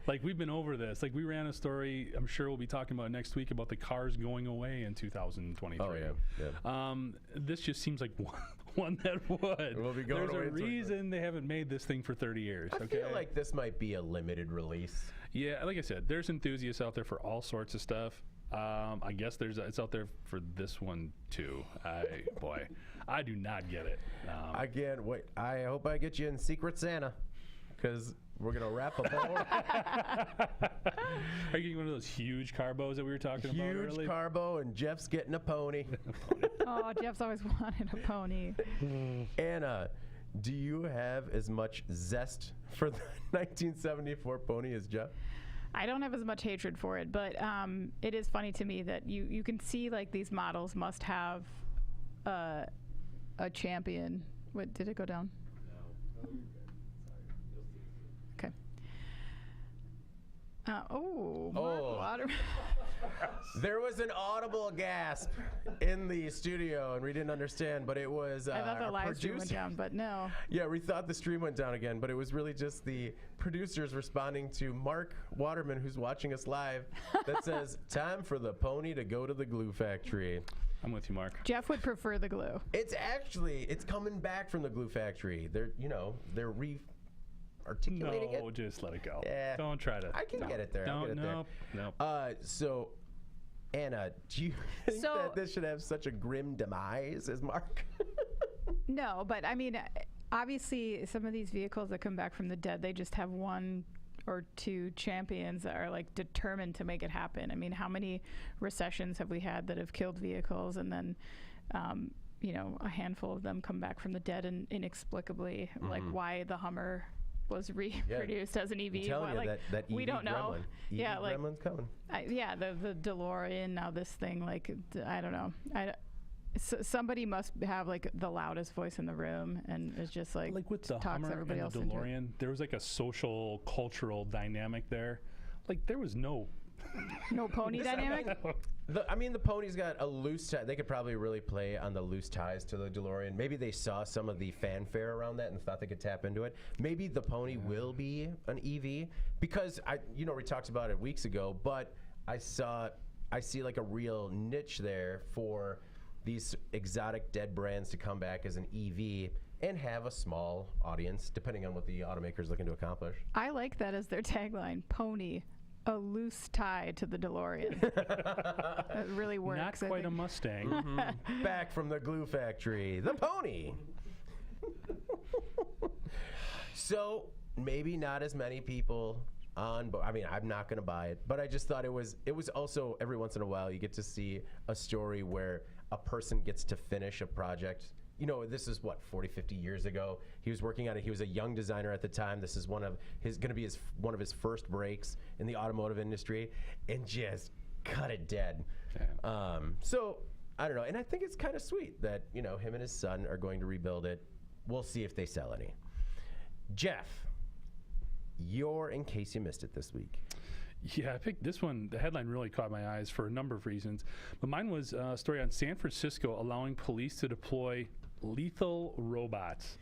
Like, we've been over this. Like, we ran a story, I'm sure we'll be talking about next week, about the cars going away in 2023. Oh, yeah. This just seems like one that would. We'll be going There's away a reason they haven't made this thing for 30 years. I feel like this might be a limited release. Yeah, like I said, there's enthusiasts out there for all sorts of stuff. I guess it's out there for this one too. I do not get it. Again, wait. I hope I get you in Secret Santa, because we're gonna wrap a boat. Are you getting one of those huge carbos that we were talking about earlier? Huge carbo, and Jeff's getting a pony. Oh, Jeff's always wanted a pony. Anna, do you have as much zest for the 1974 pony as Jeff? I don't have as much hatred for it, but it is funny to me that you can see like these models must have a champion. What, did it go down? No. Okay. Water. There was an audible gasp in the studio, and we didn't understand, but it was I thought the live producer. stream went down, but no. Yeah, we thought the stream went down again, but it was really just the producers responding to Mark Waterman, who's watching us live, that says, "Time for the pony to go to the glue factory." I'm with you, Mark. Jeff would prefer the glue. It's coming back from the glue factory. They're articulating it. No, just let it go. Yeah. Don't try to. I can get it there. No. So, Anna, do you think that this should have such a grim demise as Mark? No, but I mean, obviously, some of these vehicles that come back from the dead, they just have one or two champions that are like determined to make it happen. I mean, how many recessions have we had that have killed vehicles, and then you know, a handful of them come back from the dead and inexplicably, like why the Hummer was reproduced as an EV. I'm telling you, like, that EV we don't know. Gremlin. EV like Gremlin's coming. The DeLorean, now this thing, like, I don't know. Somebody must have like the loudest voice in the room, and it's just like with the talks Hummer everybody and else the into it. DeLorean, there was like a social, cultural dynamic there. Like, there was no No pony dynamic? The pony's got a loose tie. They could probably really play on the loose ties to the DeLorean. Maybe they saw some of the fanfare around that and thought they could tap into it. Maybe the pony will be an EV because we talked about it weeks ago, but I see like a real niche there for these exotic dead brands to come back as an EV and have a small audience, depending on what the automaker is looking to accomplish. I like that as their tagline, pony. A loose tie to the DeLorean. It really works. Not quite a Mustang. Back from the glue factory, the pony. So maybe not as many people on, but I'm not going to buy it. But I just thought it was also every once in a while you get to see a story where a person gets to finish a project. This is 40, 50 years ago. He was working on it. He was a young designer at the time. This is going to be one of his first breaks in the automotive industry, and just cut it dead. So I don't know, and I think it's kind of sweet that him and his son are going to rebuild it. We'll see if they sell any. Jeff, you're in case you missed it this week. Yeah, I picked this one. The headline really caught my eyes for a number of reasons. But mine was a story on San Francisco allowing police to deploy lethal robots.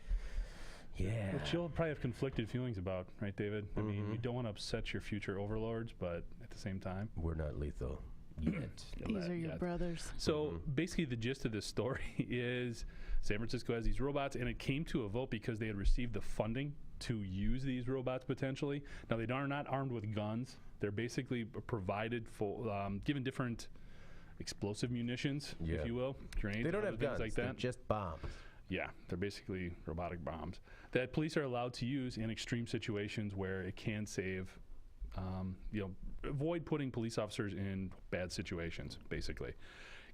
Yeah. Which you'll probably have conflicted feelings about, right, David? I mean, you don't want to upset your future overlords, but at the same time, we're not lethal yet. These are your brothers. So basically the gist of this story is San Francisco has these robots, and it came to a vote because they had received the funding to use these robots potentially. Now, they are not armed with guns. They're basically provided for, given different explosive munitions, if you will, grenades. They don't have things guns, like that. they're just bombs. Yeah, they're basically robotic bombs that police are allowed to use in extreme situations where it can save, avoid putting police officers in bad situations, basically.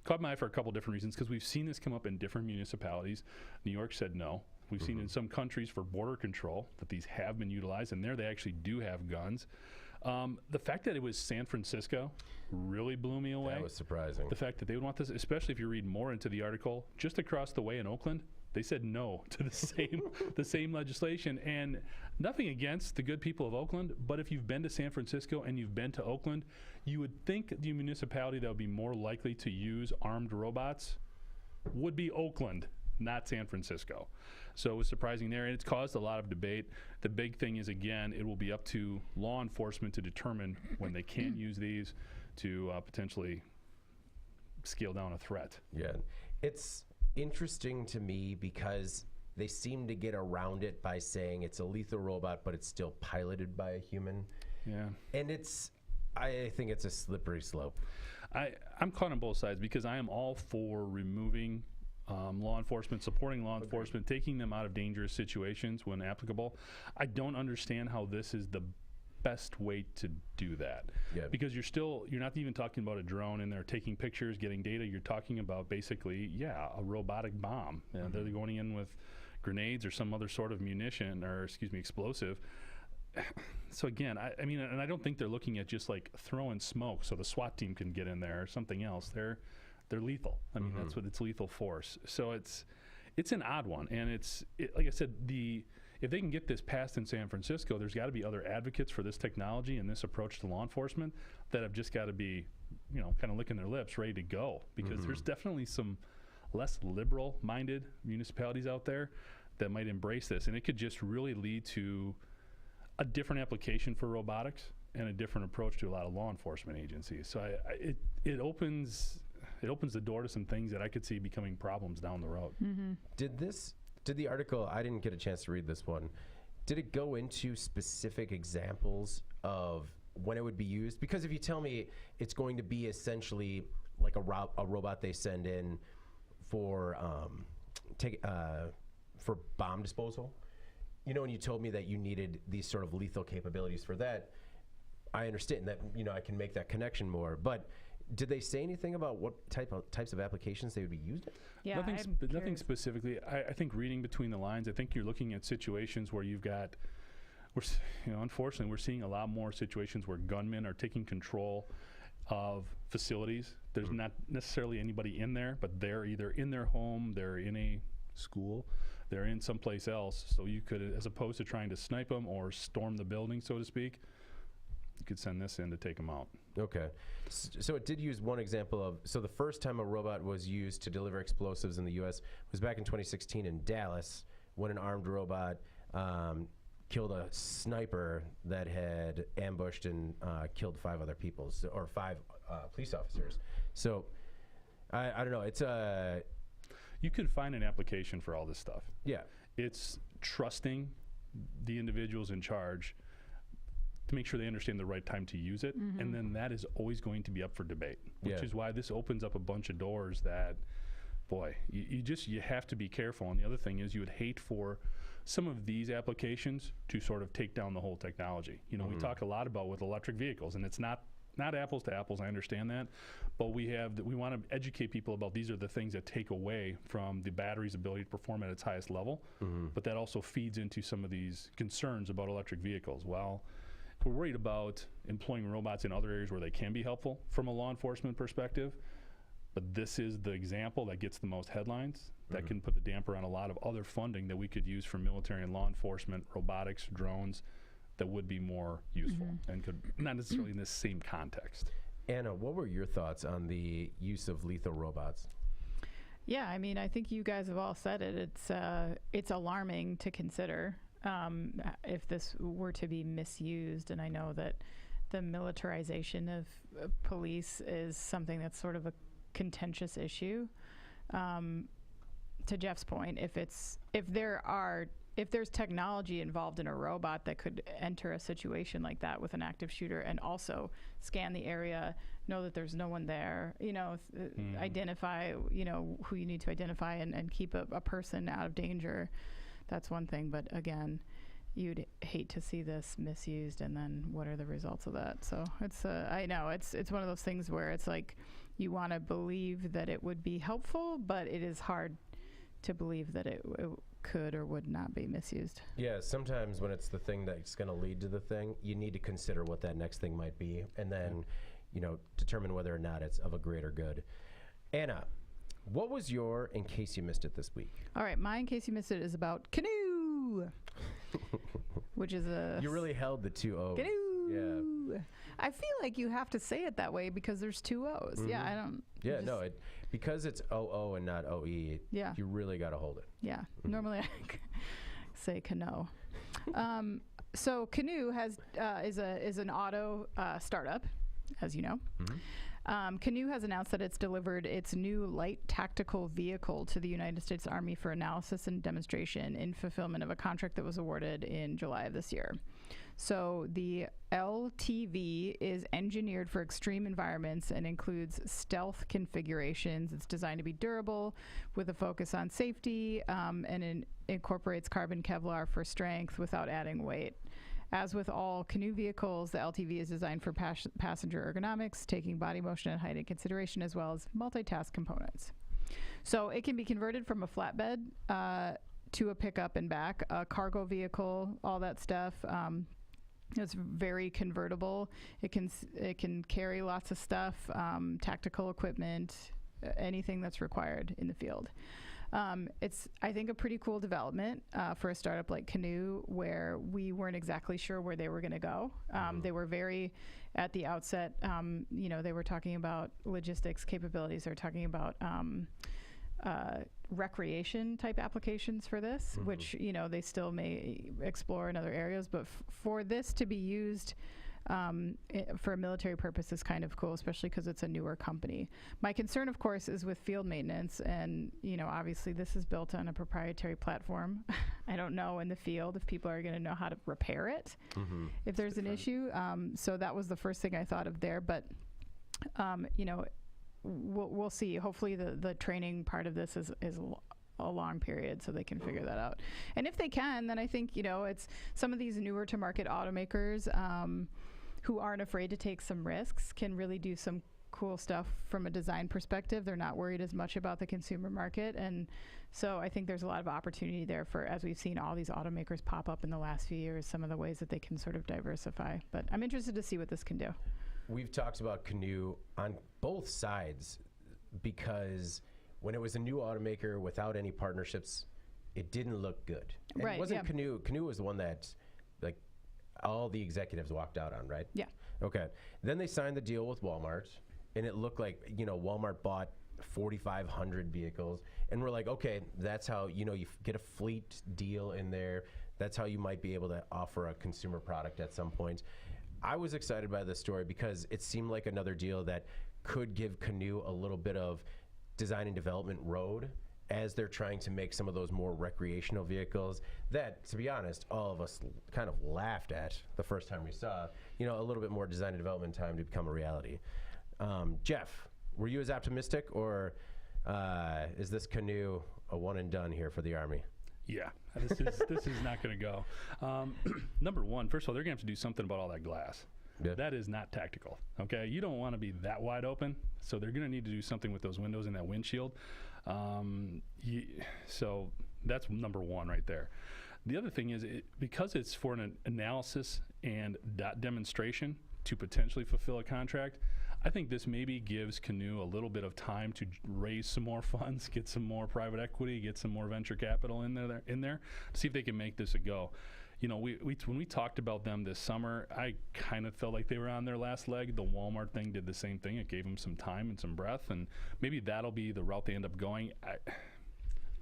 Caught my eye for a couple different reasons because we've seen this come up in different municipalities. New York said no. We've seen in some countries for border control that these have been utilized, and there they actually do have guns. The fact that it was San Francisco really blew me away. That was surprising. The fact that they would want this, especially if you read more into the article, just across the way in Oakland, they said no to the same legislation. And nothing against the good people of Oakland, but if you've been to San Francisco and you've been to Oakland, you would think the municipality that would be more likely to use armed robots would be Oakland, not San Francisco. So it was surprising there, and it's caused a lot of debate. The big thing is, again, it will be up to law enforcement to determine when they can use these to potentially scale down a threat. Yeah. It's interesting to me because they seem to get around it by saying it's a lethal robot, but it's still piloted by a human. Yeah. And I think it's a slippery slope. I'm caught on both sides because I am all for removing law enforcement, supporting law enforcement, taking them out of dangerous situations when applicable. I don't understand how this is the best way to do that. Yeah. Because you're not even talking about a drone in there taking pictures, getting data. You're talking about basically, a robotic bomb. They're going in with grenades or some other sort of munition or, explosive. So again, I mean, and I don't think they're looking at just like throwing smoke so the SWAT team can get in there or something else. They're lethal. I mean, that's what it's lethal force. So it's an odd one, and like I said, if they can get this passed in San Francisco, there's got to be other advocates for this technology and this approach to law enforcement that have just got to be, kind of licking their lips, ready to go, because there's definitely some less liberal-minded municipalities out there that might embrace this, and it could just really lead to a different application for robotics and a different approach to a lot of law enforcement agencies. So it opens the door to some things that I could see becoming problems down the road. Did the article, I didn't get a chance to read this one, did it go into specific examples of when it would be used? Because if you tell me it's going to be essentially like a robot they send in for bomb disposal, and you told me that you needed these sort of lethal capabilities for that, I understand that, I can make that connection more. But did they say anything about what types of applications they would be used in? Yeah, nothing specifically. I think reading between the lines, I think you're looking at situations where unfortunately, we're seeing a lot more situations where gunmen are taking control of facilities. There's not necessarily anybody in there, but they're either in their home, they're in a school, they're in someplace else. So you could, as opposed to trying to snipe them or storm the building, so to speak, you could send this in to take them out. Okay. So it did use one example of, so the first time a robot was used to deliver explosives in the U.S. was back in 2016 in Dallas, when an armed robot killed a sniper that had ambushed and killed 5 other people, or 5 police officers. So I don't know. It's You could find an application for all this stuff. yeah. It's trusting the individuals in charge to make sure they understand the right time to use it. And then that is always going to be up for debate, which Yeah. is why this opens up a bunch of doors that, boy, you have to be careful. And the other thing is, you would hate for some of these applications to sort of take down the whole technology. You know, we talk a lot about with electric vehicles, and it's not apples to apples, I understand that, but we want to educate people about these are the things that take away from the battery's ability to perform at its highest level, but that also feeds into some of these concerns about electric vehicles. Well, if we're worried about employing robots in other areas where they can be helpful from a law enforcement perspective, but this is the example that gets the most headlines, that can put the damper on a lot of other funding that we could use for military and law enforcement, robotics, drones, that would be more useful and could not necessarily in this same context. Anna, what were your thoughts on the use of lethal robots? Yeah, I mean, I think you guys have all said it. It's alarming to consider if this were to be misused. And I know that the militarization of police is something that's sort of a contentious issue. To Jeff's point, if there's technology involved in a robot that could enter a situation like that with an active shooter and also scan the area, know that there's no one there, identify, who you need to identify and keep a person out of danger, that's one thing. But again, you'd hate to see this misused, and then what are the results of that? So I know it's one of those things where it's like you want to believe that it would be helpful, but it is hard to believe that it could or would not be misused. Yeah, sometimes when it's the thing that's going to lead to the thing, you need to consider what that next thing might be, and then, determine whether or not it's of a greater good. Anna, what was your In Case You Missed It this week? All right, my In Case You Missed It is about Canoo, which is a... You really held the 2 O's. Canoo. Yeah. I feel like you have to say it that way because there's 2 O's. Yeah, I don't... Yeah, because it's OO and not OE, Yeah. you really got to hold it. Yeah, normally I say Canoo. So Canoo is an auto startup, as you know. Canoo has announced that it's delivered its new light tactical vehicle to the United States Army for analysis and demonstration in fulfillment of a contract that was awarded in July of this year. So the LTV is engineered for extreme environments and includes stealth configurations. It's designed to be durable with a focus on safety, and incorporates carbon Kevlar for strength without adding weight. As with all Canoo vehicles, the LTV is designed for passenger ergonomics, taking body motion and height into consideration, as well as multitask components. So it can be converted from a flatbed to a pickup and back, a cargo vehicle, all that stuff. It's very convertible. It can carry lots of stuff, tactical equipment, anything that's required in the field. It's, I think, a pretty cool development for a startup like Canoo, where we weren't exactly sure where they were going to go. They were very, at the outset, they were talking about logistics capabilities. They were talking about recreation type applications for this, which, they still may explore in other areas. But for this to be used for a military purpose is kind of cool, especially because it's a newer company. My concern, of course, is with field maintenance, and obviously this is built on a proprietary platform. I don't know in the field if people are going to know how to repair it if there's an issue. So that was the first thing I thought of there. But we'll see. Hopefully the training part of this is a long period, so they can figure that out. And if they can, then I think it's some of these newer to market automakers who aren't afraid to take some risks can really do some cool stuff from a design perspective. They're not worried as much about the consumer market, and so I think there's a lot of opportunity there for, as we've seen all these automakers pop up in the last few years, some of the ways that they can sort of diversify. But I'm interested to see what this can do. We've talked about Canoo on both sides because when it was a new automaker without any partnerships, it didn't look good. And Right, it wasn't yeah. Canoo. Canoo was the one that all the executives walked out on, right? Yeah. Okay. Then they signed the deal with Walmart, and it looked like, Walmart bought 4,500 vehicles, and we're like, okay, that's how, you get a fleet deal in there. That's how you might be able to offer a consumer product at some point. I was excited by this story because it seemed like another deal that could give Canoo a little bit of design and development road as they're trying to make some of those more recreational vehicles that, to be honest, all of us kind of laughed at the first time we saw, a little bit more design and development time to become a reality. Jeff, were you as optimistic, or is this Canoo a one and done here for the Army? Yeah, this is not going to go. Number one, first of all, they're going to have to do something about all that glass. Yeah. That is not tactical. Okay, you don't want to be that wide open, so they're going to need to do something with those windows and that windshield. So that's number one right there. The other thing is, because it's for an analysis and demonstration to potentially fulfill a contract, I think this maybe gives Canoo a little bit of time to raise some more funds, get some more private equity, get some more venture capital in there, to see if they can make this a go. When we talked about them this summer, I kind of felt like they were on their last leg. The Walmart thing did the same thing. It gave them some time and some breath, and maybe that'll be the route they end up going.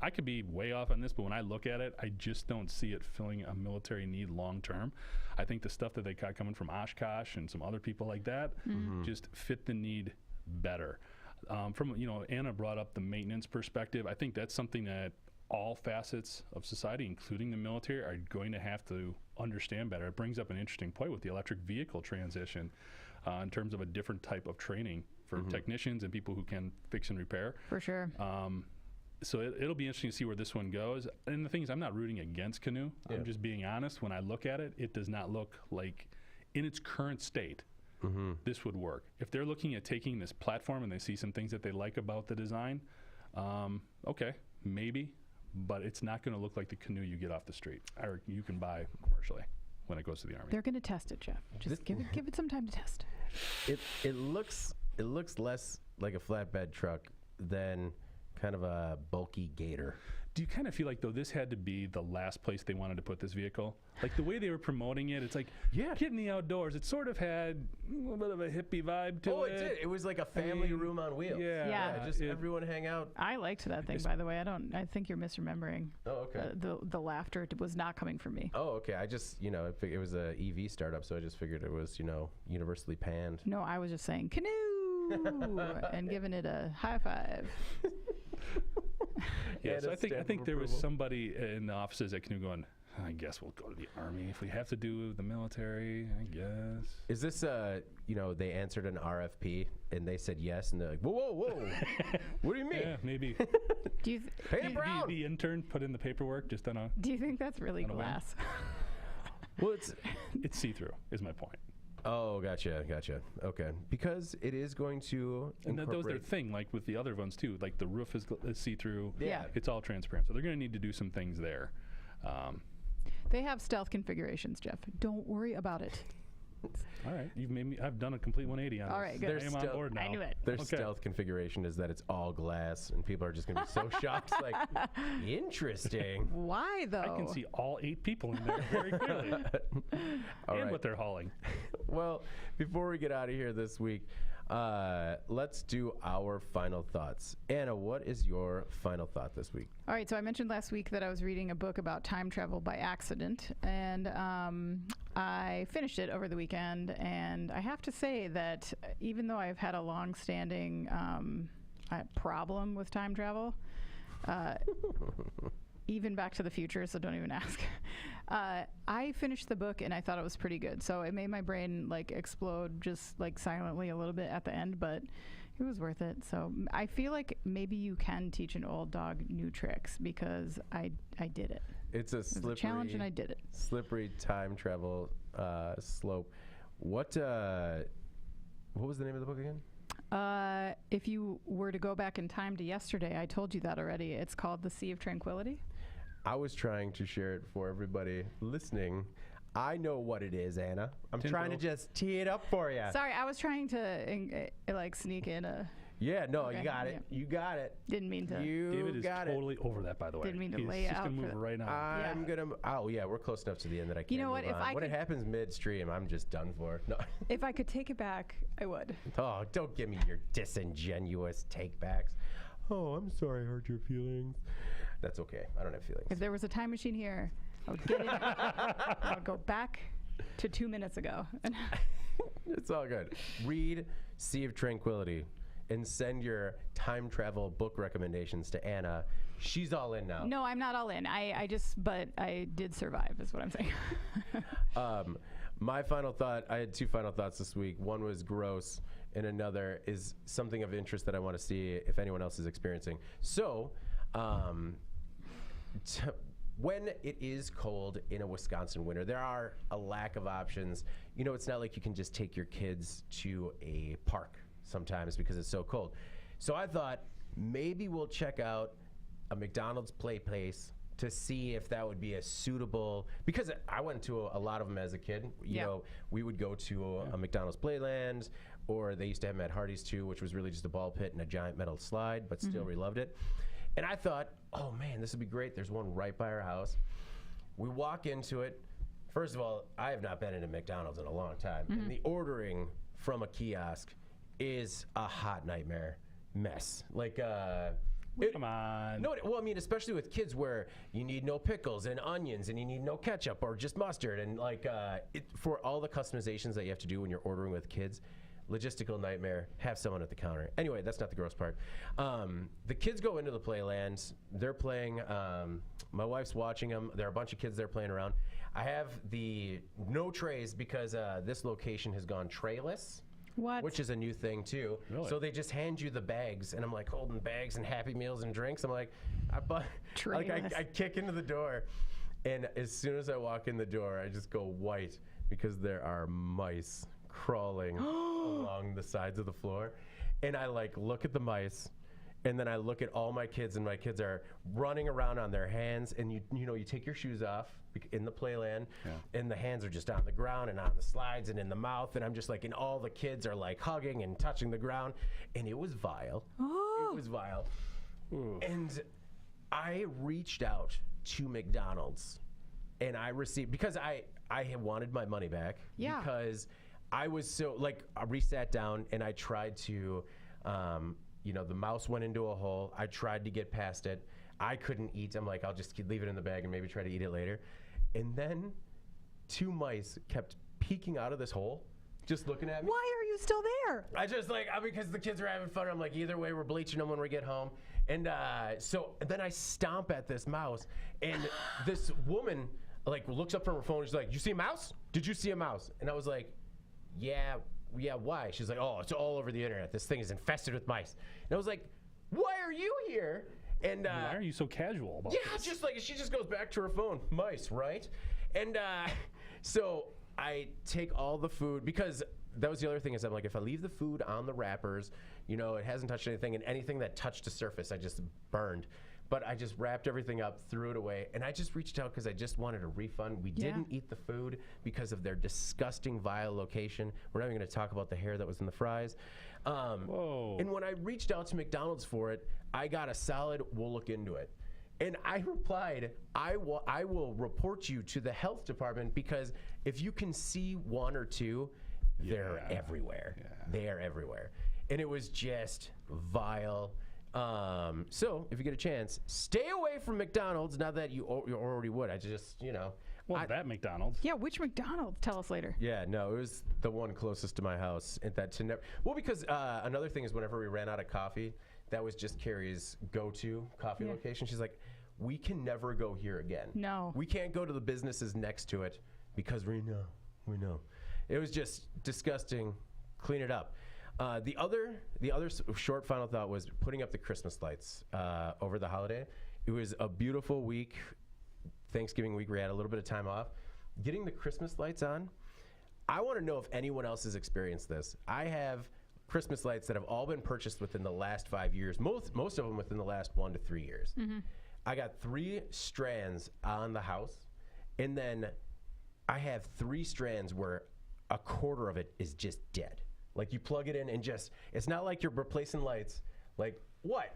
I could be way off on this, but when I look at it, I just don't see it filling a military need long term. I think the stuff that they got coming from Oshkosh and some other people like that just fit the need better. Anna brought up the maintenance perspective. I think that's something that all facets of society, including the military, are going to have to understand better. It brings up an interesting point with the electric vehicle transition in terms of a different type of training for technicians and people who can fix and repair. For sure. So it'll be interesting to see where this one goes. And the thing is, I'm not rooting against Canoo. Yeah. I'm just being honest. When I look at it, it does not look like, in its current state, this would work. If they're looking at taking this platform and they see some things that they like about the design, okay, maybe. But it's not going to look like the Canoo you get off the street or you can buy commercially when it goes to the Army. They're going to test it, Jeff. Just give it some time to test. It looks less like a flatbed truck than kind of a bulky Gator. Do you kind of feel like, though, this had to be the last place they wanted to put this vehicle? Like, the way they were promoting it, it's like, get in the outdoors. It sort of had a little bit of a hippie vibe to it. Oh, it did. It was like a family room on wheels. Yeah. Just everyone hang out. I liked that thing, by the way. I think you're misremembering. Oh, okay. The laughter was not coming from me. Oh, okay. I just, it was a EV startup, so I just figured it was, universally panned. No, I was just saying, Canoo! And giving it a high five. Yeah, so I think there was somebody in the offices at Canoo going, I guess we'll go to the Army if we have to do the military, I guess. Is this, they answered an RFP and they said yes, and they're like, whoa. What do you mean? Yeah, maybe. Do you the intern put in the paperwork just on a... Do you think that's really glass? Well, it's see-through, is my point. Oh, gotcha. Okay, because it is going to and that was their thing, like with the other ones too. Like the roof is see-through. Yeah. It's all transparent. So they're going to need to do some things there. They have stealth configurations, Jeff. Don't worry about it. All right, you've made me. I've done a complete 180 on All this. right, good. I am on board now. I knew it. Their stealth configuration is that it's all glass, and people are just going to be so shocked. Like, interesting. Why though? I can see all 8 people in there very clearly, and what they're hauling. Well, before we get out of here this week, let's do our final thoughts. Anna, what is your final thought this week? All right, so I mentioned last week that I was reading a book about time travel by accident, and I finished it over the weekend, and I have to say that even though I've had a long-standing problem with time travel, even Back to the Future, so don't even ask. I finished the book and I thought it was pretty good. So it made my brain like explode just like silently a little bit at the end, but it was worth it. So I feel like maybe you can teach an old dog new tricks because I did it. It's a slippery challenge and I did it. Slippery time travel slope. What was the name of the book again? If you were to go back in time to yesterday, I told you that already. It's called The Sea of Tranquility. I was trying to share it for everybody listening. I know what it is, Anna. I'm trying to just tee it up for you. Sorry, I was trying to like sneak in a Yeah, no, Okay, you got it. yeah. You got it. Didn't mean to. You David is got totally over that, by the way. Didn't mean to He's lay it just out gonna for move the- right now. I'm Yeah. gonna. Oh yeah, we're close enough to the end that I can't. You know what, move if on. I when it could- happens midstream, I'm just done for. No. If I could take it back, I would. Oh, don't give me your disingenuous takebacks. Oh, I'm sorry, I hurt your feelings. That's okay. I don't have feelings. If there was a time machine here, I would get in it. I would go back to 2 minutes ago. It's all good. Read Sea of Tranquility and send your time travel book recommendations to Anna. She's all in now. No, I'm not all in. But I did survive, is what I'm saying. My final thought, I had two final thoughts this week. One was gross, and another is something of interest that I want to see if anyone else is experiencing. So, when it is cold in a Wisconsin winter, there are a lack of options. You know, it's not like you can just take your kids to a park sometimes because it's so cold. So I thought maybe we'll check out a McDonald's play place to see if that would be a suitable, because I went to a lot of them as a kid. You know, we would go to a McDonald's Playland, or they used to have them at Hardee's too, which was really just a ball pit and a giant metal slide, but still we loved it. And I thought, oh man, this would be great. There's one right by our house. We walk into it. First of all, I have not been in a McDonald's in a long time. And the ordering from a kiosk is a hot nightmare mess. Like, Come on. no, well, I mean, especially with kids where you need no pickles and onions and you need no ketchup or just mustard. And like, for all the customizations that you have to do when you're ordering with kids, logistical nightmare. Have someone at the counter. Anyway, that's not the gross part. The kids go into the playlands. They're playing. My wife's watching them. There are a bunch of kids there playing around. I have the no trays because this location has gone trayless. What? Which is a new thing too. Really? So they just hand you the bags, and I'm like holding bags and Happy Meals and drinks. I'm like, like Trayless. I kick into the door, and as soon as I walk in the door, I just go white because there are mice crawling along the sides of the floor, and I like look at the mice. And then I look at all my kids, and my kids are running around on their hands. And you know, you take your shoes off in the playland, and the hands are just on the ground and on the slides and in the mouth. And I'm just like, and all the kids are like hugging and touching the ground, and it was vile. It was vile. And I reached out to McDonald's, and I received, because I had wanted my money back. Yeah. Because I was so like, I sat down and I tried to. You know, the mouse went into a hole. I tried to get past it. I couldn't eat. I'm like, I'll just leave it in the bag and maybe try to eat it later. And then 2 mice kept peeking out of this hole, just looking at me. Why are you still there? I just like, because the kids are having fun. I'm like, either way, we're bleaching them when we get home. And so then I stomp at this mouse, and this woman like looks up from her phone. She's like, "You see a mouse? Did you see a mouse?" And I was like, "Yeah, why?" She's like, "Oh, it's all over the internet. This thing is infested with mice." And I was like, "Why are you here?" And Why are you so casual about this? just like she just goes back to her phone. Mice, right? And so I take all the food, because that was the other thing, is I'm like, if I leave the food on the wrappers, you know, it hasn't touched anything, and anything that touched the surface, I just burned. But I just wrapped everything up, threw it away, and I just reached out because I just wanted a refund. We didn't eat the food because of their disgusting, vile location. We're not even going to talk about the hair that was in the fries. Whoa. And when I reached out to McDonald's for it, I got a solid, "We'll look into it." And I replied, I will report you to the health department, because if you can see 1 or 2, they're everywhere. They are everywhere. And it was just vile. So if you get a chance, stay away from McDonald's. Not that you already would. I just, you know. Well, that McDonald's. Yeah, which McDonald's? Tell us later. Yeah, no, it was the one closest to my house. And that to never. Well, because another thing is, whenever we ran out of coffee, that was just Carrie's go-to coffee location. She's like, "We can never go here again. No. We can't go to the businesses next to it because we know. It was just disgusting. Clean it up." The other short final thought was putting up the Christmas lights over the holiday. It was a beautiful week, Thanksgiving week. We had a little bit of time off. Getting the Christmas lights on, I want to know if anyone else has experienced this. I have Christmas lights that have all been purchased within the last 5 years, most of them within the last 1 to 3 years. I got 3 strands on the house, and then I have 3 strands where a quarter of it is just dead. Like you plug it in and just, it's not like you're replacing lights. Like what?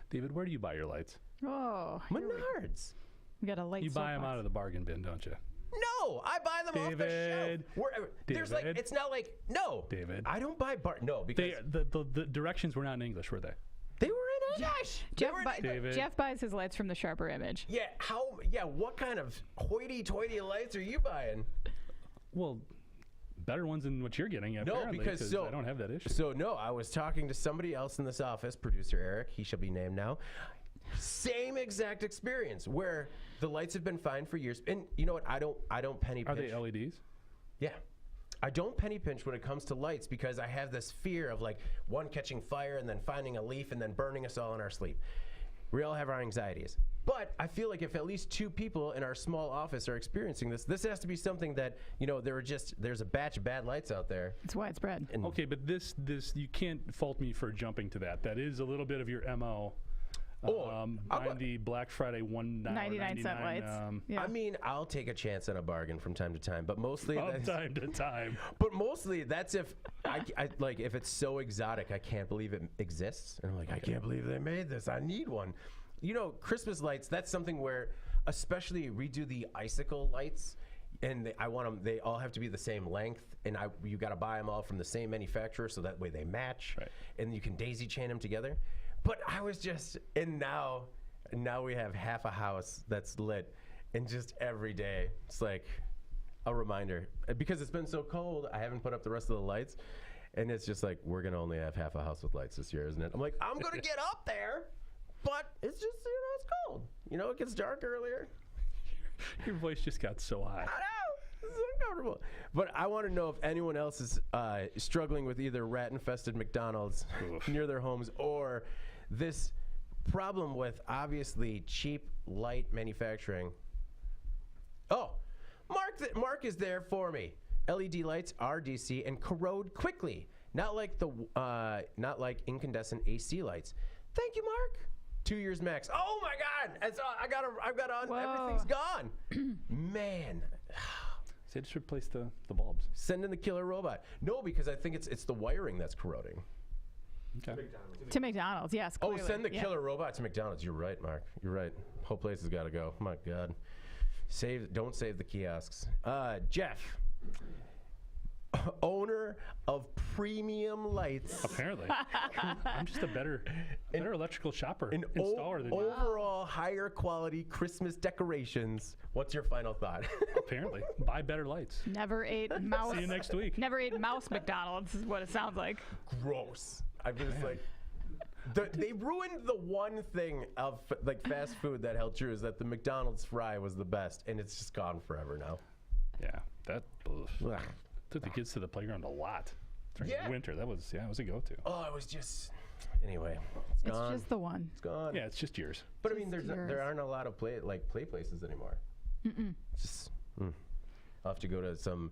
David, where do you buy your lights? Oh, Menards. we got a light. You buy them soapbox. out of the bargain bin, don't you? No, I buy them off the shelf. David. Wherever. There's like, David. it's not like, no. David. I don't buy no, because The directions were not in English, were they? they were in English. They were in English. David. Jeff buys his lights from the Sharper Image. Yeah, what kind of hoity-toity lights are you buying? Well, better ones than what you're getting, No, apparently, because I don't have that issue. So no, I was talking to somebody else in this office, producer Eric, he shall be named now. Same exact experience where the lights have been fine for years. And you know what? I don't penny Are pinch. they LEDs? Yeah. I don't penny pinch when it comes to lights because I have this fear of like one catching fire and then finding a leaf and then burning us all in our sleep. We all have our anxieties. But I feel like if at least 2 people in our small office are experiencing this has to be something that, you know, there's a batch of bad lights out there. It's widespread. And Okay, but this you can't fault me for jumping to that. That is a little bit of your MO. Buying the Black Friday 99 cent lights. Yeah. I mean, I'll take a chance on a bargain from time to time, but mostly From that's, time to time. but mostly that's if I like if it's so exotic, I can't believe it exists, and I'm like, I can't believe they made this. I need one. You know, Christmas lights. That's something where, especially redo the icicle lights, and I want them. They all have to be the same length, and you got to buy them all from the same manufacturer, so that way they match, Right. and you can daisy chain them together. But I was just, and now we have half a house that's lit, and just every day it's like a reminder. Because it's been so cold, I haven't put up the rest of the lights, and it's just like, we're gonna only have half a house with lights this year, isn't it? I'm like, I'm gonna get up there, but it's just, you know, it's cold. You know, it gets dark earlier. Your voice just got so high. I know. This is uncomfortable. But I want to know if anyone else is struggling with either rat-infested McDonald's Oof. near their homes or this problem with cheap light manufacturing. Oh, Mark is there for me. LED lights are DC and corrode quickly, not like incandescent AC lights. Thank you, Mark. 2 years max. Oh my God! I've got on. Whoa. Everything's gone. Man. Say just replace the bulbs. Send in the killer robot. No, because I think it's the wiring that's corroding. Okay. To McDonald's, yes. Oh, Clearly. send the Yeah. killer robot to McDonald's. You're right, Mark. You're right. Whole place has got to go. My God. Don't save the kiosks. Jeff, owner of Premium Lights. Apparently. I'm just a better electrical shopper, An installer than you. overall higher quality Christmas decorations. What's your final thought? Apparently. Buy better lights. Never ate mouse. See you next week. Never ate mouse McDonald's is what it sounds like. Gross. I'm just like, they ruined the one thing of like fast food that held true, is that the McDonald's fry was the best, and it's just gone forever now. Yeah. That Ugh. took the kids to the playground a lot during Yeah. winter. It was a go-to. Oh, it was just. Anyway, it's It's gone. just the one. It's gone. Yeah, it's just yours. But I mean, Just there yours. aren't a lot of play places anymore. It's just. I'll have to go to some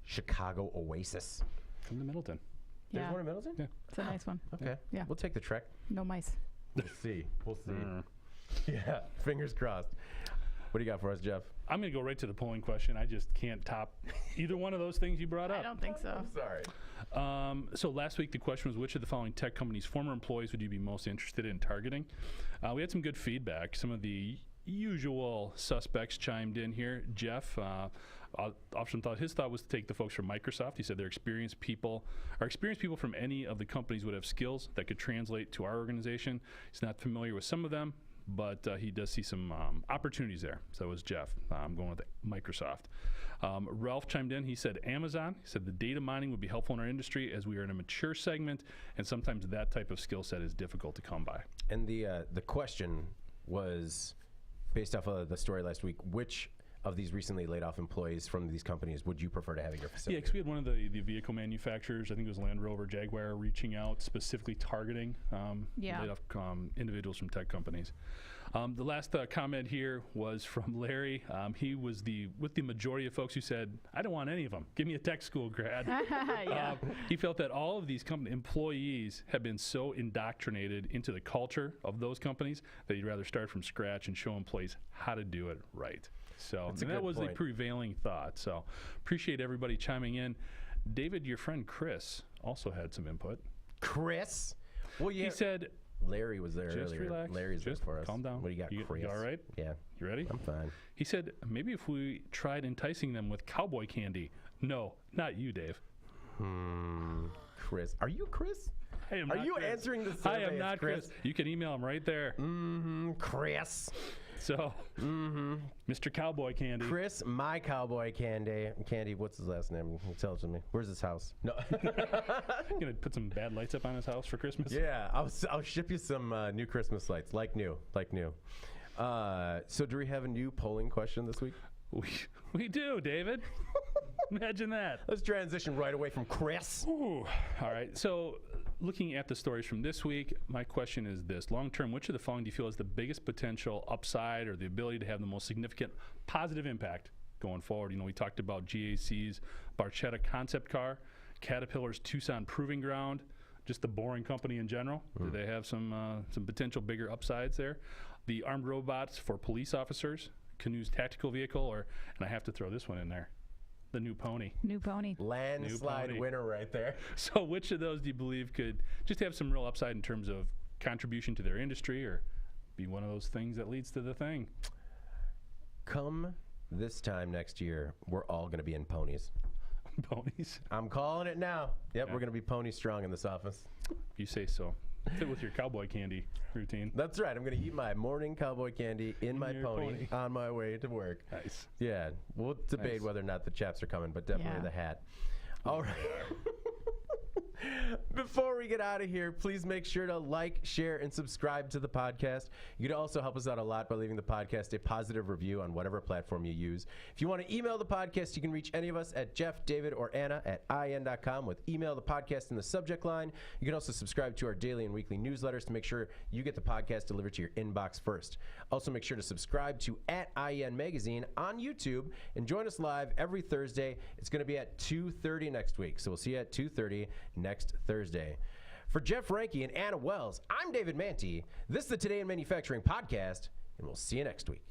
Chicago oasis. Come to Middleton. There's Yeah. one in Middleton? Yeah. It's a nice one. Okay. Yeah. We'll take the trek. No mice. We'll see. Yeah. Fingers crossed. What do you got for us, Jeff? I'm going to go right to the polling question. I just can't top either one of those things you brought up. I don't think so. Sorry. So last week the question was, which of the following tech companies' former employees would you be most interested in targeting? We had some good feedback. Some of the usual suspects chimed in here. Jeff, his thought was to take the folks from Microsoft. He said experienced people from any of the companies would have skills that could translate to our organization. He's not familiar with some of them, but he does see some opportunities there. So that was Jeff. I'm going with Microsoft. Ralph chimed in. He said Amazon. He said the data mining would be helpful in our industry as we are in a mature segment, and sometimes that type of skill set is difficult to come by. And the question was based off of the story last week. Which of these recently laid off employees from these companies would you prefer to have at your facility? Yeah, because we had one of the vehicle manufacturers, I think it was Land Rover, Jaguar, reaching out specifically targeting laid off individuals from tech companies. The last comment here was from Larry. He was with the majority of folks who said, I don't want any of them. Give me a tech school grad. Yeah. He felt that all of these company employees have been so indoctrinated into the culture of those companies that he'd rather start from scratch and show employees how to do it right. So That's a that good was the point. prevailing thought. So appreciate everybody chiming in. David, your friend Chris also had some input. Chris? Well, yeah. He said, Larry was there just earlier. relax. Larry's just there for us. calm down. What do you got, Chris? You all right? Yeah. You ready? I'm fine. He said, maybe if we tried enticing them with cowboy candy. No, not you, Dave. Chris. Are you Chris? I am Are not you Chris. answering the survey I am as not Chris. You can email him right there. Chris. So, Mr. Cowboy Candy. Chris, my cowboy candy. What's his last name? Tell it to me. Where's his house? No. Gonna put some bad lights up on his house for Christmas? Yeah, I'll ship you some new Christmas lights, like new. So do we have a new polling question this week? We do, David. Imagine that. Let's transition right away from Chris. Ooh. All right. So, looking at the stories from this week, my question is this. Long term, which of the following do you feel has the biggest potential upside or the ability to have the most significant positive impact going forward? You know, we talked about GAC's Barchetta concept car, Caterpillar's Tucson Proving Ground, just the Boring Company in general. Do they have some potential bigger upsides there? The armed robots for police officers, Canoo's tactical vehicle, and I have to throw this one in there, the new pony. New pony. Landslide pony. winner right there. So which of those do you believe could just have some real upside in terms of contribution to their industry or be one of those things that leads to the thing? Come this time next year, we're all going to be in ponies. Ponies? I'm calling it now. Yep, Yeah. we're going to be pony strong in this office. You say so. Fit with your cowboy candy routine. That's right. I'm going to eat my morning cowboy candy in my your pony pony. on my way to work. Nice. Yeah, we'll debate Nice. whether or not the chaps are coming, but definitely Yeah. the hat. All right. Before we get out of here, please make sure to like, share, and subscribe to the podcast. You can also help us out a lot by leaving the podcast a positive review on whatever platform you use. If you want to email the podcast, you can reach any of us at Jeff, David, or Anna at in.com with email the podcast in the subject line. You can also subscribe to our daily and weekly newsletters to make sure you get the podcast delivered to your inbox first. Also, make sure to subscribe to @IEN Magazine on YouTube and join us live every Thursday. It's going to be at 2:30 next week, so we'll see you at 2:30 next Thursday. For Jeff Ranke and Anna Wells, I'm David Manti. This is the Today in Manufacturing podcast, and we'll see you next week.